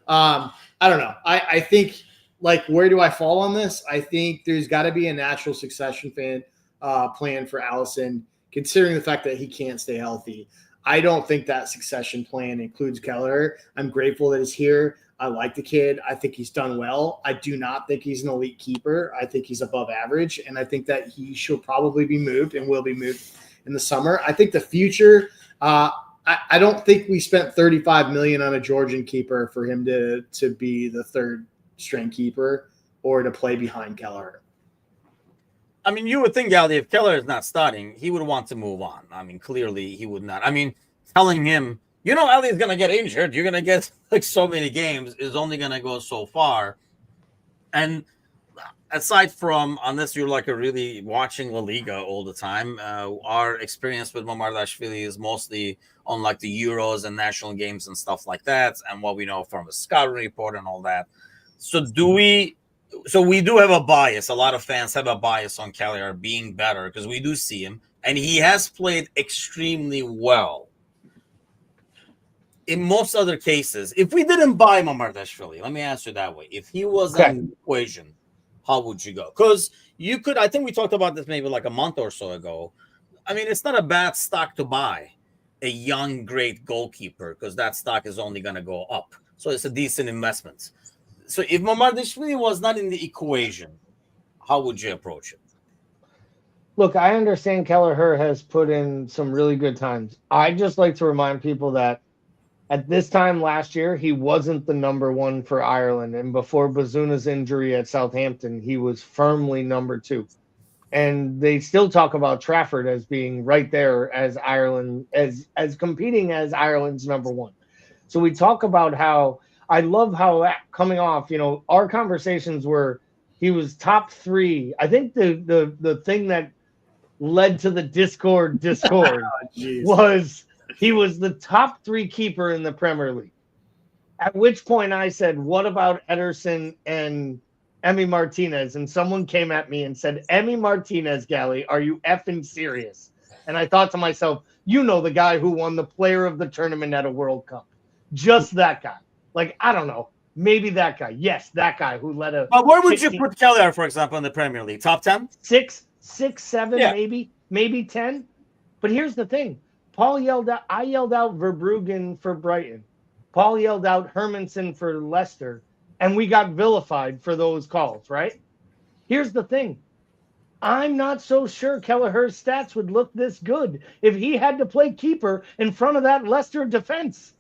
I don't know. I think where do I fall on this? I think there's got to be a natural succession plan for Alisson, considering the fact that he can't stay healthy. I don't think that succession plan includes Keller. I'm grateful that he's here. I like the kid. I think he's done well. I do not think he's an elite keeper. I think he's above average, and I think that he should probably be moved and will be moved in the summer. I think the future. I don't think we spent $35 million on a Georgian keeper for him to be the third string keeper or to play behind Keller. I mean, you would think, Gally, if Keller is not starting, he would want to move on. I mean, clearly he would not. I mean, telling him, Ali is going to get injured, you're going to get so many games, is only going to go so far. And aside from, unless you're really watching La Liga all the time, our experience with Mamardashvili is mostly on the Euros and national games and stuff like that, and what we know from the scouting report and all that. So we do have a bias. A lot of fans have a bias on Keller being better because we do see him, and he has played extremely well. In most other cases, if we didn't buy Mamardashvili, let me answer that way. If he was in the equation, how would you go? Because you could, I think we talked about this maybe a month or so ago. I mean, it's not a bad stock to buy, a young, great goalkeeper, because that stock is only going to go up. So it's a decent investment. So if Mamardashvili was not in the equation, how would you approach it? Look, I understand Kelleher has put in some really good times. I just like to remind people that at this time last year, he wasn't the number one for Ireland. And before Bazuna's injury at Southampton, he was firmly number two. And they still talk about Trafford as being right there as Ireland, as competing as Ireland's number one. So we talk about how I love how coming off, our conversations were he was top three. I think the thing that led to the Discord was he was the top three keeper in the Premier League. At which point I said, what about Ederson and Emi Martinez? And someone came at me and said, Emi Martinez, Gally, are you effing serious? And I thought to myself, the guy who won the player of the tournament at a World Cup. Just that guy. I don't know. Maybe that guy. Yes, that guy who led a. But where would you put Keller, for example, in the Premier League? Top 10? 6, 7, maybe 10. But here's the thing. I yelled out Verbruggen for Brighton. Paul yelled out Hermansen for Leicester. And we got vilified for those calls, right? Here's the thing. I'm not so sure Kelleher's stats would look this good if he had to play keeper in front of that Leicester defense.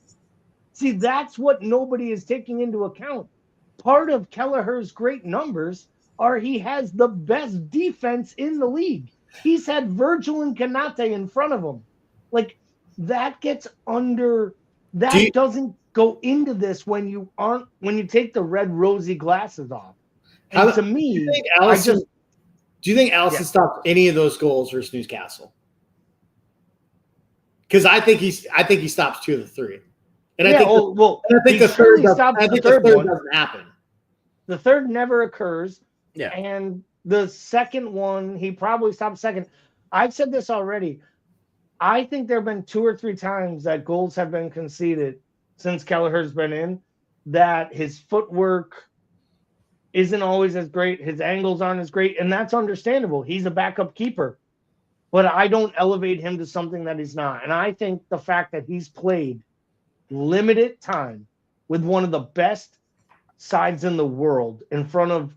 See, that's what nobody is taking into account. Part of Kelleher's great numbers are he has the best defense in the league. He's had Virgil and Kanate in front of him. That gets under. That doesn't go into this when you take the red rosy glasses off. And to me, do you think Alisson stopped any of those goals versus Newcastle? Because I think he stops 2 of the 3. And I think the third doesn't happen. The third never occurs. Yeah. And the second one, he probably stopped second. I've said this already. I think there have been 2 or 3 times that goals have been conceded since Kelleher's been in that his footwork isn't always as great. His angles aren't as great. And that's understandable. He's a backup keeper. But I don't elevate him to something that he's not. And I think the fact that he's played limited time with one of the best sides in the world in front of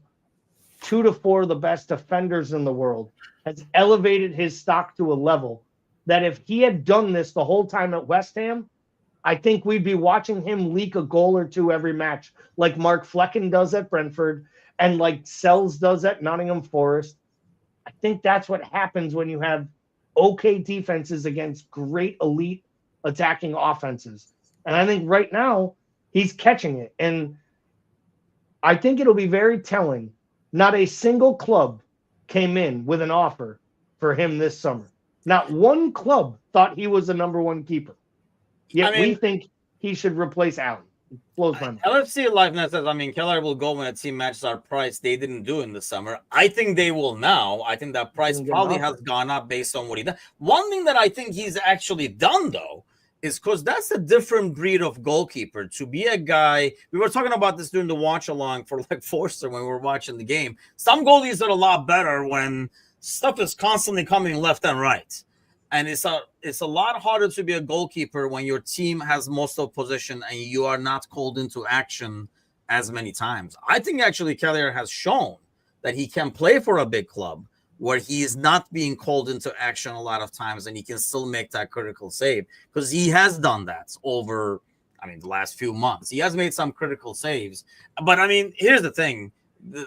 2 to 4 of the best defenders in the world has elevated his stock to a level that if he had done this the whole time at West Ham, I think we'd be watching him leak a goal or 2 every match, like Mark Flecken does at Brentford and like Sells does at Nottingham Forest. I think that's what happens when you have okay defenses against great elite attacking offenses. And I think right now he's catching it. And I think it'll be very telling. Not a single club came in with an offer for him this summer. Not one club thought he was the number one keeper. Yet we think he should replace Allen. It blows my mind. LFC Live Net says, Keller will go when a team matches our price. They didn't do in the summer. I think they will now. I think that price probably has gone up based on what he done. One thing that I think he's actually done, though, is because that's a different breed of goalkeeper. To be a guy, we were talking about this during the watch along for like Forster when we were watching the game. Some goalies are a lot better when stuff is constantly coming left and right. And it's a lot harder to be a goalkeeper when your team has most of possession and you are not called into action as many times. I think actually Kelleher has shown that he can play for a big club where he is not being called into action a lot of times and he can still make that critical save because he has done that over, the last few months. He has made some critical saves. But, here's the thing.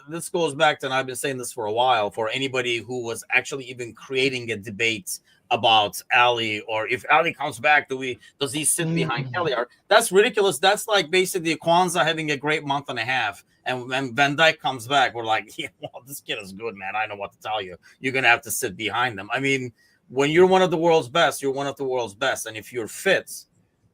This goes back to, and I've been saying this for a while, for anybody who was actually even creating a debate about Ali, or if Ali comes back, does he sit behind Kelleher? That's ridiculous. That's like basically Kwanzaa having a great month and a half, and when Van Dijk comes back, we're like, yeah, well, this kid is good, man. I know what to tell you. You're gonna have to sit behind them. When you're one of the world's best, you're one of the world's best, and if you're fit,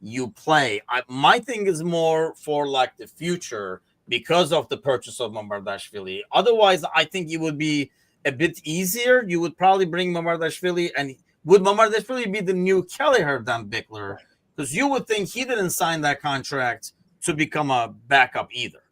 you play. My thing is more for like the future because of the purchase of Mamardashvili. Otherwise, I think it would be a bit easier. You would probably bring Mamardashvili, and would Mamardashvili be the new Kelleher than Bickler? Because you would think he didn't sign that contract to become a backup either.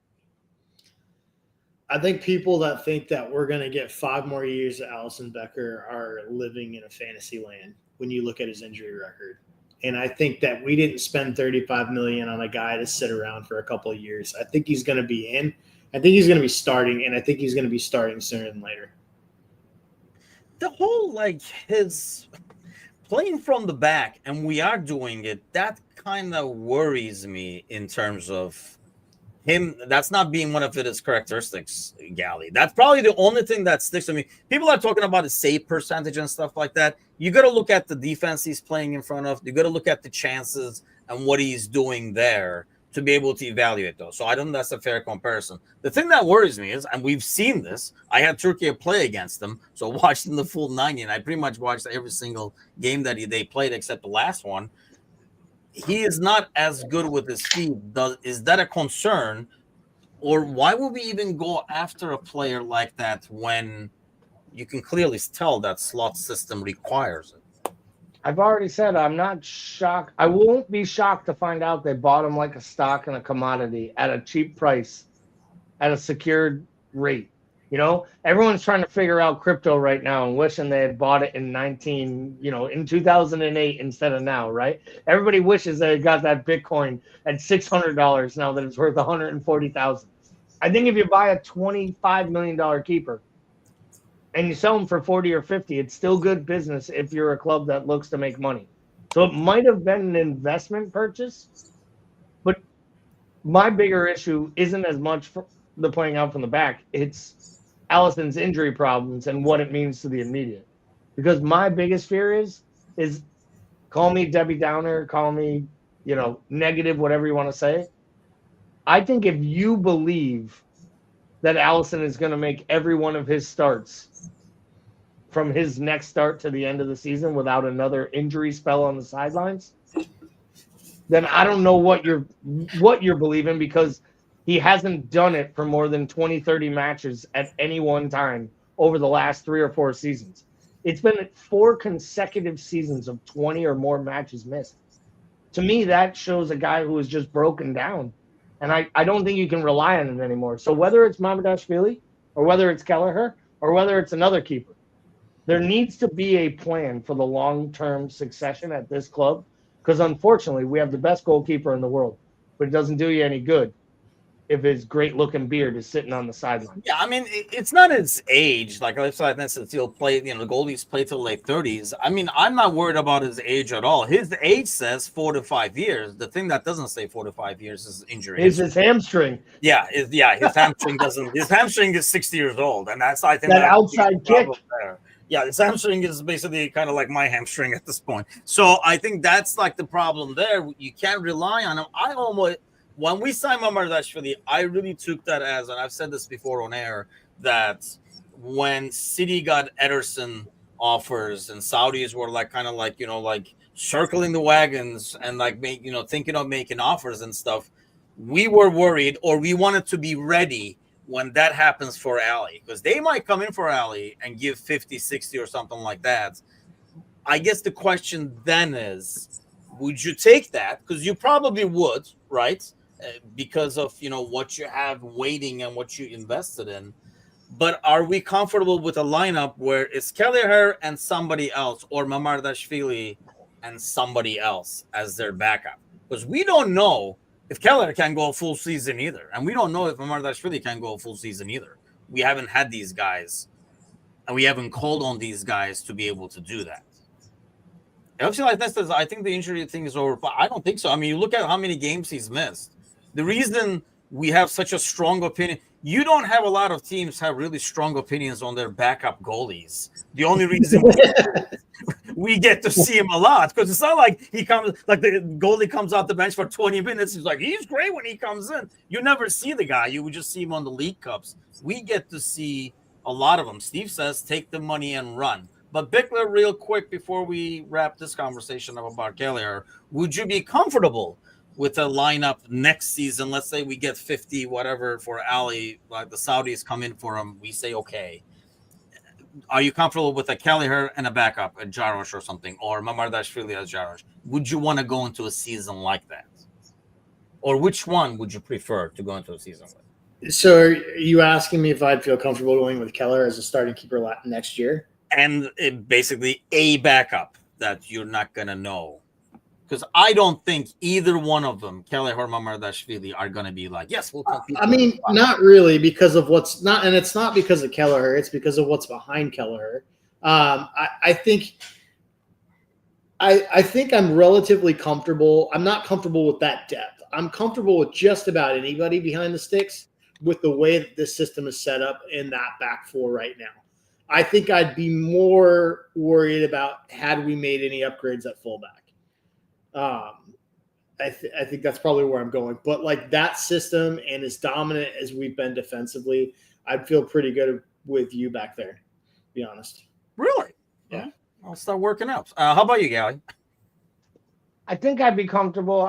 I think people that think that we're going to get 5 more years of Alisson Becker are living in a fantasy land when you look at his injury record. And I think that we didn't spend $35 million on a guy to sit around for a couple of years. I think he's going to be in. I think he's going to be starting, and I think he's going to be starting sooner than later. The whole, his playing from the back, and we are doing it, that kind of worries me in terms of him. That's not being one of his characteristics, Gally. That's probably the only thing that sticks to me. People are talking about his save percentage and stuff like that. You got to look at the defense he's playing in front of. You got to look at the chances and what he's doing there to be able to evaluate those. So I don't think that's a fair comparison. The thing that worries me is, and we've seen this, I had Turkey play against them, so watched them the full 90, and I pretty much watched every single game that they played except the last one. He is not as good with his feet. Is that a concern? Or why would we even go after a player like that when you can clearly tell that slot system requires it? I've already said I'm not shocked. I won't be shocked to find out they bought him like a stock and a commodity at a cheap price, at a secured rate. Everyone's trying to figure out crypto right now and wishing they had bought it in in 2008 instead of now, right? Everybody wishes they got that Bitcoin at $600 now that it's worth $140,000. I think if you buy a $25 million keeper and you sell them for 40 or 50, it's still good business if you're a club that looks to make money. So it might have been an investment purchase, but my bigger issue isn't as much for the playing out from the back. It's Alisson's injury problems and what it means to the immediate. Because my biggest fear is call me Debbie Downer, call me, negative, whatever you want to say. I think if you believe that Alisson is going to make every one of his starts from his next start to the end of the season without another injury spell on the sidelines, then I don't know what you're believing, because he hasn't done it for more than 20, 30 matches at any one time over the last 3 or 4 seasons. It's been 4 consecutive seasons of 20 or more matches missed. To me, that shows a guy who is just broken down. And I don't think you can rely on it anymore. So whether it's Mamardashvili or whether it's Kelleher or whether it's another keeper, there needs to be a plan for the long-term succession at this club, because unfortunately we have the best goalkeeper in the world, but it doesn't do you any good if his great-looking beard is sitting on the sideline. Yeah, it's not his age. Like I said, he'll play. The goalies play till late 30s. I'm not worried about his age at all. His age says 4 to 5 years. The thing that doesn't say 4 to 5 years is injury. It's his hamstring. Yeah, his hamstring doesn't. His hamstring is 60 years old, and that's I think that outside kick. There. Yeah, his hamstring is basically kind of like my hamstring at this point. So I think that's like the problem there. You can't rely on him. when we signed Mamardashvili, I really took that as, and I've said this before on air, that when City got Ederson offers and Saudis were like kind of like, like circling the wagons and like thinking of making offers and stuff, we were worried, or we wanted to be ready when that happens for Ali, because they might come in for Ali and give 50, 60 or something like that. I guess the question then is, would you take that? Because you probably would, right? Because of what you have waiting and what you invested in. But are we comfortable with a lineup where it's Kelleher and somebody else, or Mamardashvili and somebody else as their backup? Because we don't know if Kelleher can go a full season either, and we don't know if Mamardashvili can go a full season either. We haven't had these guys, and we haven't called on these guys to be able to do that. FC like this says, I think the injury thing is over, but I don't think so. I mean, you look at how many games he's missed. The reason we have such a strong opinion, you don't have a lot of teams have really strong opinions on their backup goalies. The only reason we get to see him a lot, because it's not like he comes, like the goalie comes off the bench for 20 minutes. He's like, he's great when he comes in. You never see the guy. You would just see him on the League Cups. We get to see a lot of them. Steve says, take the money and run. But Bickler, real quick, before we wrap this conversation up about Kelleher, would you be comfortable with a lineup next season? Let's say we get 50, whatever, for Ali, like the Saudis come in for him. We say, okay. Are you comfortable with a Kelleher and a backup, a Jarosh or something, or Mamardashvili as Jarosh? Would you want to go into a season like that? Or which one would you prefer to go into a season with? So are you asking me if I'd feel comfortable going with Kelleher as a starting keeper next year? And basically a backup that you're not going to know. Because I don't think either one of them, Kelleher or Mamardashvili, are going to be like, yes, we'll compete. I mean, not really, because of what's not, and it's not because of Kelleher, it's because of what's behind Kelleher. I think I'm relatively comfortable. I'm not comfortable with that depth. I'm comfortable with just about anybody behind the sticks with the way that this system is set up in that back four right now. I think I'd be more worried about had we made any upgrades at fullback. I think that's probably where I'm going. But like that system, and as dominant as we've been defensively, I'd feel pretty good with you back there, to be honest. Really? Yeah. I'll start working out. How about you, Gally? I think I'd be comfortable.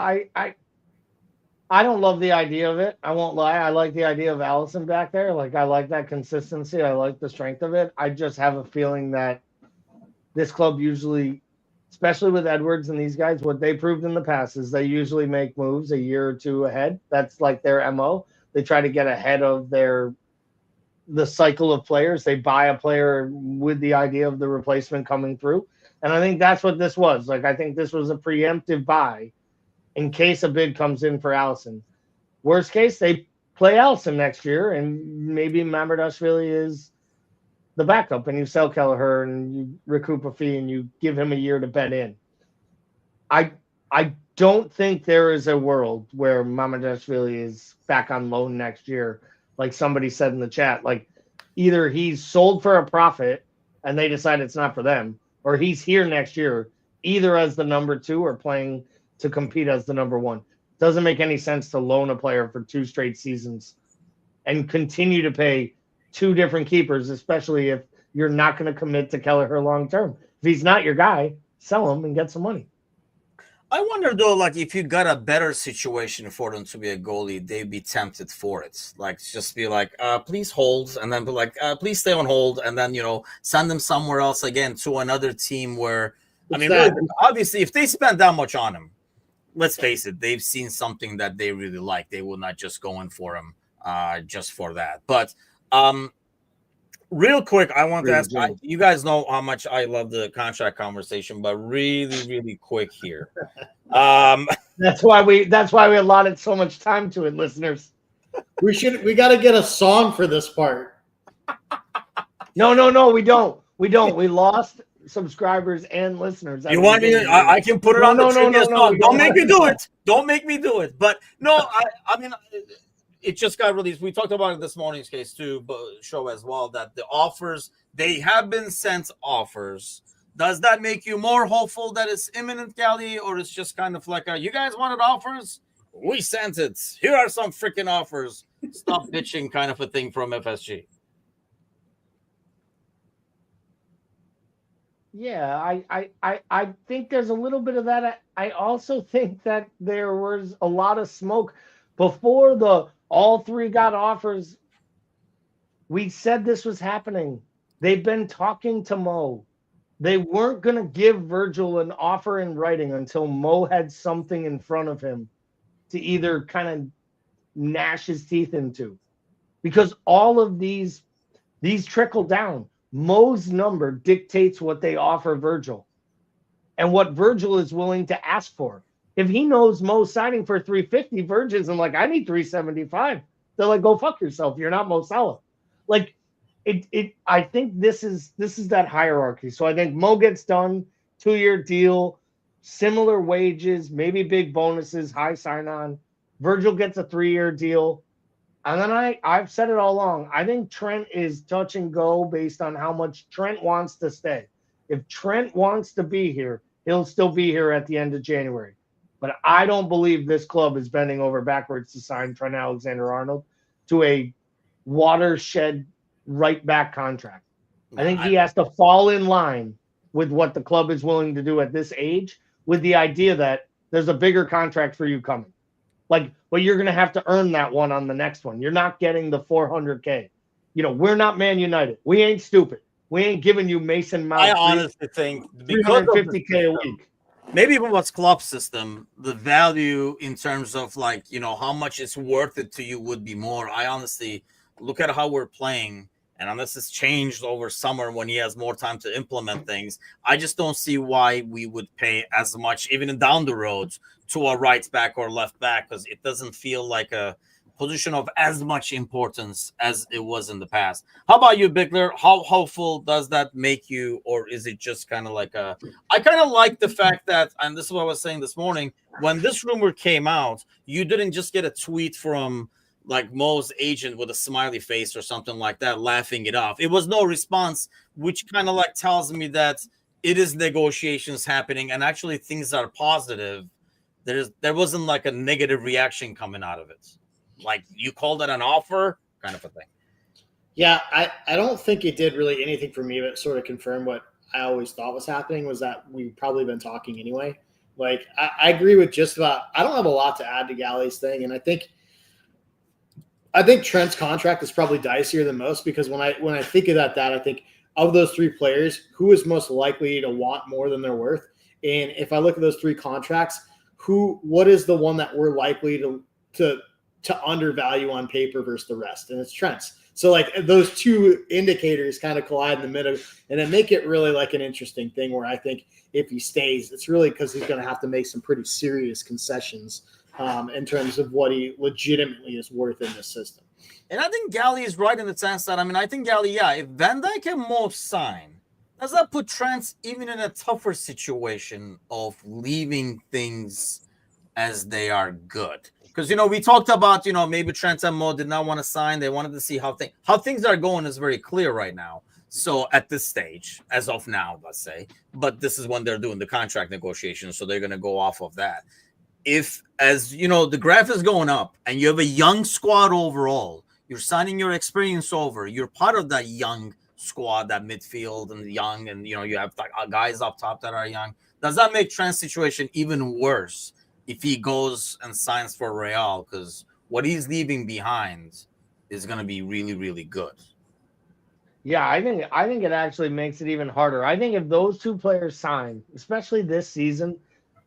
I don't love the idea of it. I won't lie. I like the idea of Allison back there. Like, I like that consistency. I like the strength of it. I just have a feeling that this club usually, especially with Edwards and these guys, what they proved in the past is they usually make moves a year or two ahead. That's like their MO. They try to get ahead of the cycle of players. They buy a player with the idea of the replacement coming through. And I think that's what this was. Like, I think this was a preemptive buy in case a bid comes in for Allison. Worst case, they play Allison next year, and maybe Mamardashvili is the backup, and you sell Kelleher and you recoup a fee and you give him a year to bet in. I don't think there is a world where Mamardashvili is back on loan next year, like somebody said in the chat. Like, either he's sold for a profit and they decide it's not for them, or he's here next year, either as the number 2 or playing to compete as the number 1. Doesn't make any sense to loan a player for 2 straight seasons and continue to pay 2 different keepers, especially if you're not going to commit to Kelleher long term. If he's not your guy, sell him and get some money. I wonder, though, like, if you got a better situation for them to be a goalie, they'd be tempted for it. Like, just be like, please hold, and then be like, please stay on hold, and then, send them somewhere else again to another team where, really, obviously, if they spend that much on him, let's face it, they've seen something that they really like. They will not just go in for him just for that. But real quick, I want to ask, you guys know how much I love the contract conversation, but really, really quick here. That's why we allotted so much time to it, listeners. We got to get a song for this part. No, we don't. We lost subscribers and listeners. You want me? I can put it on the trivia song. Don't make me do it. Don't make me do it. But no, I mean, it just got released. We talked about it this morning's case too, but show as well, that the offers, they have been sent offers. Does that make you more hopeful that it's imminent, Gally, or it's just kind of like you guys wanted offers, We sent it. Here are some freaking offers. Stop bitching, kind of a thing from FSG. Yeah, I think there's a little bit of that. I also think that there was a lot of smoke before all three got offers. We said this was happening. They've been talking to Mo. They weren't going to give Virgil an offer in writing until Mo had something in front of him to either kind of gnash his teeth into. Because all of these trickle down. Mo's number dictates what they offer Virgil and what Virgil is willing to ask for. If he knows Mo's signing for 350, Virgil isn't like, I need 375. They're like, go fuck yourself. You're not Mo Salah. Like I think this is that hierarchy. So I think Mo gets done, 2-year deal, similar wages, maybe big bonuses, high sign-on. Virgil gets a 3-year deal. And then I've said it all along. I think Trent is touch and go based on how much Trent wants to stay. If Trent wants to be here, he'll still be here at the end of January. But I don't believe this club is bending over backwards to sign Trent Alexander-Arnold to a watershed right back contract. I think he has to fall in line with what the club is willing to do at this age, with the idea that there's a bigger contract for you coming. Like, but you're going to have to earn that one on the next one. You're not getting the 400K. You know, we're not Man United. We ain't stupid. We ain't giving you Mason Mount. I honestly think because 350K a week. Maybe even what's club system, the value in terms of like, you know, how much it's worth it to you would be more. I honestly look at how we're playing, and unless it's changed over summer when he has more time to implement things, I just don't see why we would pay as much, even down the road, to a right back or left back, because it doesn't feel like a position of as much importance as it was in the past. How about you, Bigler? How hopeful does that make you, or is it just kind of like a? I kind of like the fact that, and this is what I was saying this morning, when this rumor came out, you didn't just get a tweet from like Mo's agent with a smiley face or something like that, laughing it off. It was no response, which kind of like tells me that it is negotiations happening and actually things are positive. There wasn't like a negative reaction coming out of it. Like you called it an offer kind of a thing. Yeah, I don't think it did really anything for me, but sort of confirmed what I always thought was happening, was that we've probably been talking anyway. Like I agree with just about, I don't have a lot to add to Galley's thing. And I think Trent's contract is probably dicier than most, because when I think of that, I think of those three players, who is most likely to want more than they're worth? And if I look at those three contracts, what is the one that we're likely to undervalue on paper versus the rest? And it's Trent's. So like those two indicators kind of collide in the middle, and then make it really like an interesting thing where I think if he stays, it's really because he's going to have to make some pretty serious concessions in terms of what he legitimately is worth in this system. And I think Galley is right in the sense that, I mean, I think Galley, yeah, if Van Dijk and Mo sign, does that put Trent even in a tougher situation of leaving things as they are good? Because, you know, we talked about, you know, maybe Trent and Mo did not want to sign. They wanted to see how things are going is very clear right now. So at this stage, as of now, let's say, but this is when they're doing the contract negotiations, so they're going to go off of that. If, as you know, the graph is going up and you have a young squad overall, you're signing your experience over, you're part of that young squad, that midfield and young, and, you know, you have like guys up top that are young. Does that make Trent's situation even worse if he goes and signs for Real? Because what he's leaving behind is going to be really, really good. Yeah, I think it actually makes it even harder. I think if those two players sign, especially this season,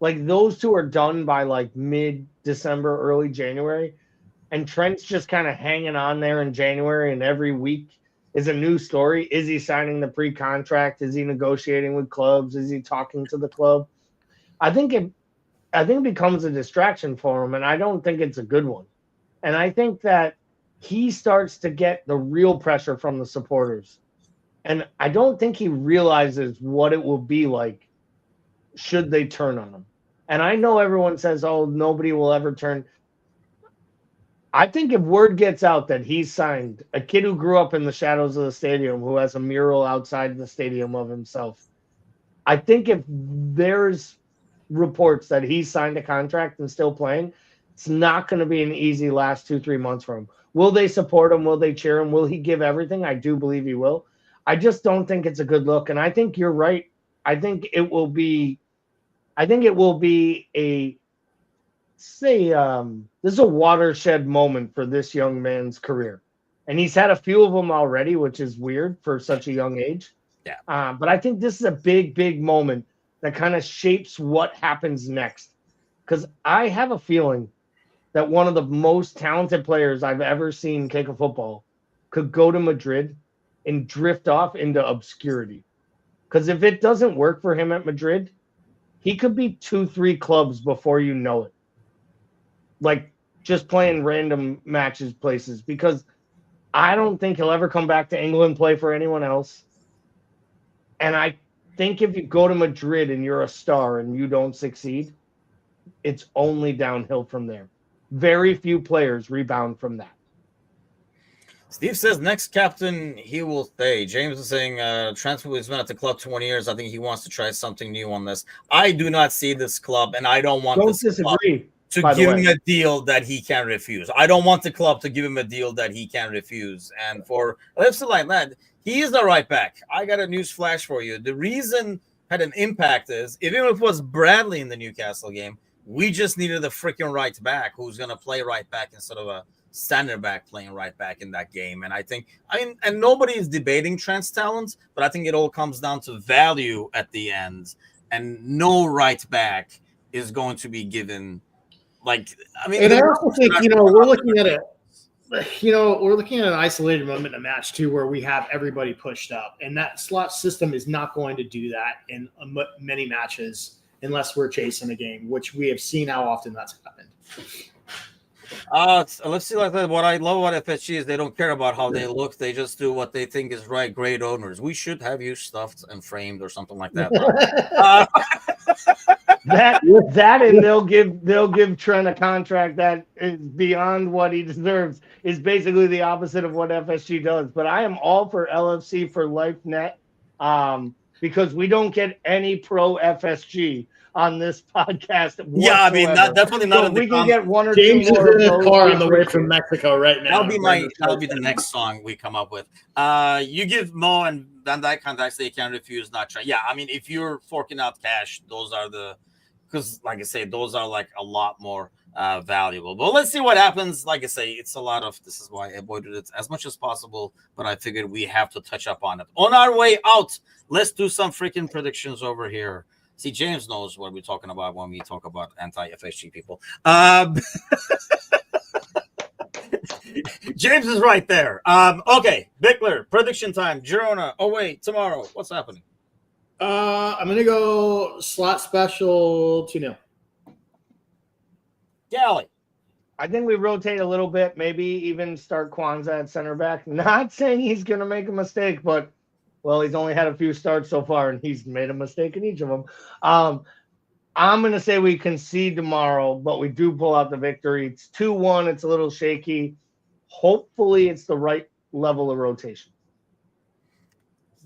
like those two are done by like mid-December, early January, and Trent's just kind of hanging on there in January, and every week is a new story. Is he signing the pre-contract? Is he negotiating with clubs? Is he talking to the club? I think it becomes a distraction for him, and I don't think it's a good one. And I think that he starts to get the real pressure from the supporters. And I don't think he realizes what it will be like should they turn on him. And I know everyone says, oh, nobody will ever turn. I think if word gets out that he's signed, a kid who grew up in the shadows of the stadium, who has a mural outside the stadium of himself, I think if there's reports that he signed a contract and still playing, It's not going to be an easy last 2-3 months for him. Will they support him? Will they cheer him? Will he give everything? I do believe he will. I just don't think it's a good look. And I think you're right. I think it will be a this is a watershed moment for this young man's career. And he's had a few of them already, which is weird for such a young age. Yeah. But I think this is a big, big moment that kind of shapes what happens next. Because I have a feeling that one of the most talented players I've ever seen kick a football could go to Madrid and drift off into obscurity. Because if it doesn't work for him at Madrid, he could be 2-3 clubs before you know it. Like just playing random matches places. Because I don't think he'll ever come back to England and play for anyone else. And I think if you go to Madrid and you're a star and you don't succeed, it's only downhill from there. Very few players rebound from that. Steve says next captain, he will stay. James is saying transfer has been at the club 20 years. I think he wants to try something new on this. I do not see this club, and I don't want this club to give him a deal that he can refuse. I don't want the club to give him a deal that he can refuse. And for FC like that, he is the right back. I got a news flash for you. The reason had an impact is, even if it was Bradley in the Newcastle game, we just needed a freaking right back who's going to play right back instead of a center back playing right back in that game. And I think, and nobody is debating Trent's talent, but I think it all comes down to value at the end. And no right back is going to be given. And I also think, we're looking at it. We're looking at an isolated moment in a match too, where we have everybody pushed up, and that slot system is not going to do that in many matches unless we're chasing a game, which we have seen how often that's happened. Let's see like that. What I love about FSG is they don't care about how they look. They just do what they think is right. Great owners. We should have you stuffed and framed or something like that. That and they'll give Trent a contract that is beyond what he deserves. Is basically the opposite of what FSG does. But I am all for LFC for life net, because we don't get any pro FSG on this podcast. Yeah, I mean, definitely not. So we can get one or James two more. James is in a car on the way from Mexico right now. That'll be the next song we come up with. You give Mo and Van Dijk contracts they can refuse, not try. Yeah, I mean, if you're forking out cash, those are because like I say, those are like a lot more valuable. But let's see what happens. Like I say, it's a lot of, this is why I avoided it as much as possible, but I figured we have to touch up on it. On our way out, let's do some freaking predictions over here. See, James knows what we're talking about when we talk about anti-FSG people. James is right there. Okay, Bickler, prediction time. Girona, tomorrow. What's happening? I'm going to go slot special 2-0. Gally. I think we rotate a little bit, maybe even start Kwanzaa at center back. Not saying he's going to make a mistake, but, well, he's only had a few starts so far, and he's made a mistake in each of them. I'm going to say we concede tomorrow, but we do pull out the victory. It's 2-1. It's a little shaky. Hopefully it's the right level of rotation.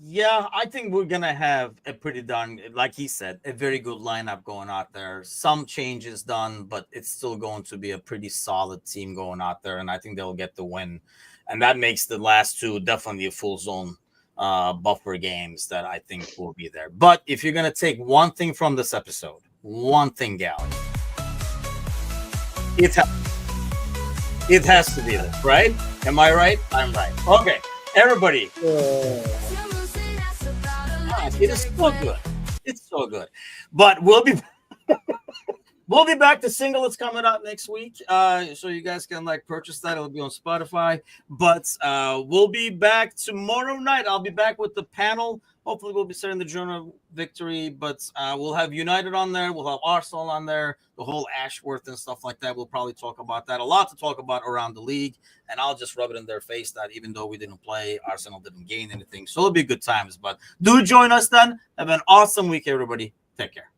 Yeah, I think we're going to have a pretty darn, like he said, a very good lineup going out there. Some changes done, but it's still going to be a pretty solid team going out there, and I think they'll get the win. And that makes the last two definitely a full zone buffer games that I think will be there. But if you're going to take one thing from this episode, one thing, Gally, it has to be this, right? Am I right? I'm right. Okay, everybody. It is so good. It's so good. But we'll be back. The single is coming out next week. So you guys can purchase that. It'll be on Spotify. But we'll be back tomorrow night. I'll be back with the panel. Hopefully we'll be starting the Girona victory. But we'll have United on there. We'll have Arsenal on there. The whole Ashworth and stuff like that. We'll probably talk about that. A lot to talk about around the league. And I'll just rub it in their face that even though we didn't play, Arsenal didn't gain anything. So it'll be good times. But do join us then. Have an awesome week, everybody. Take care.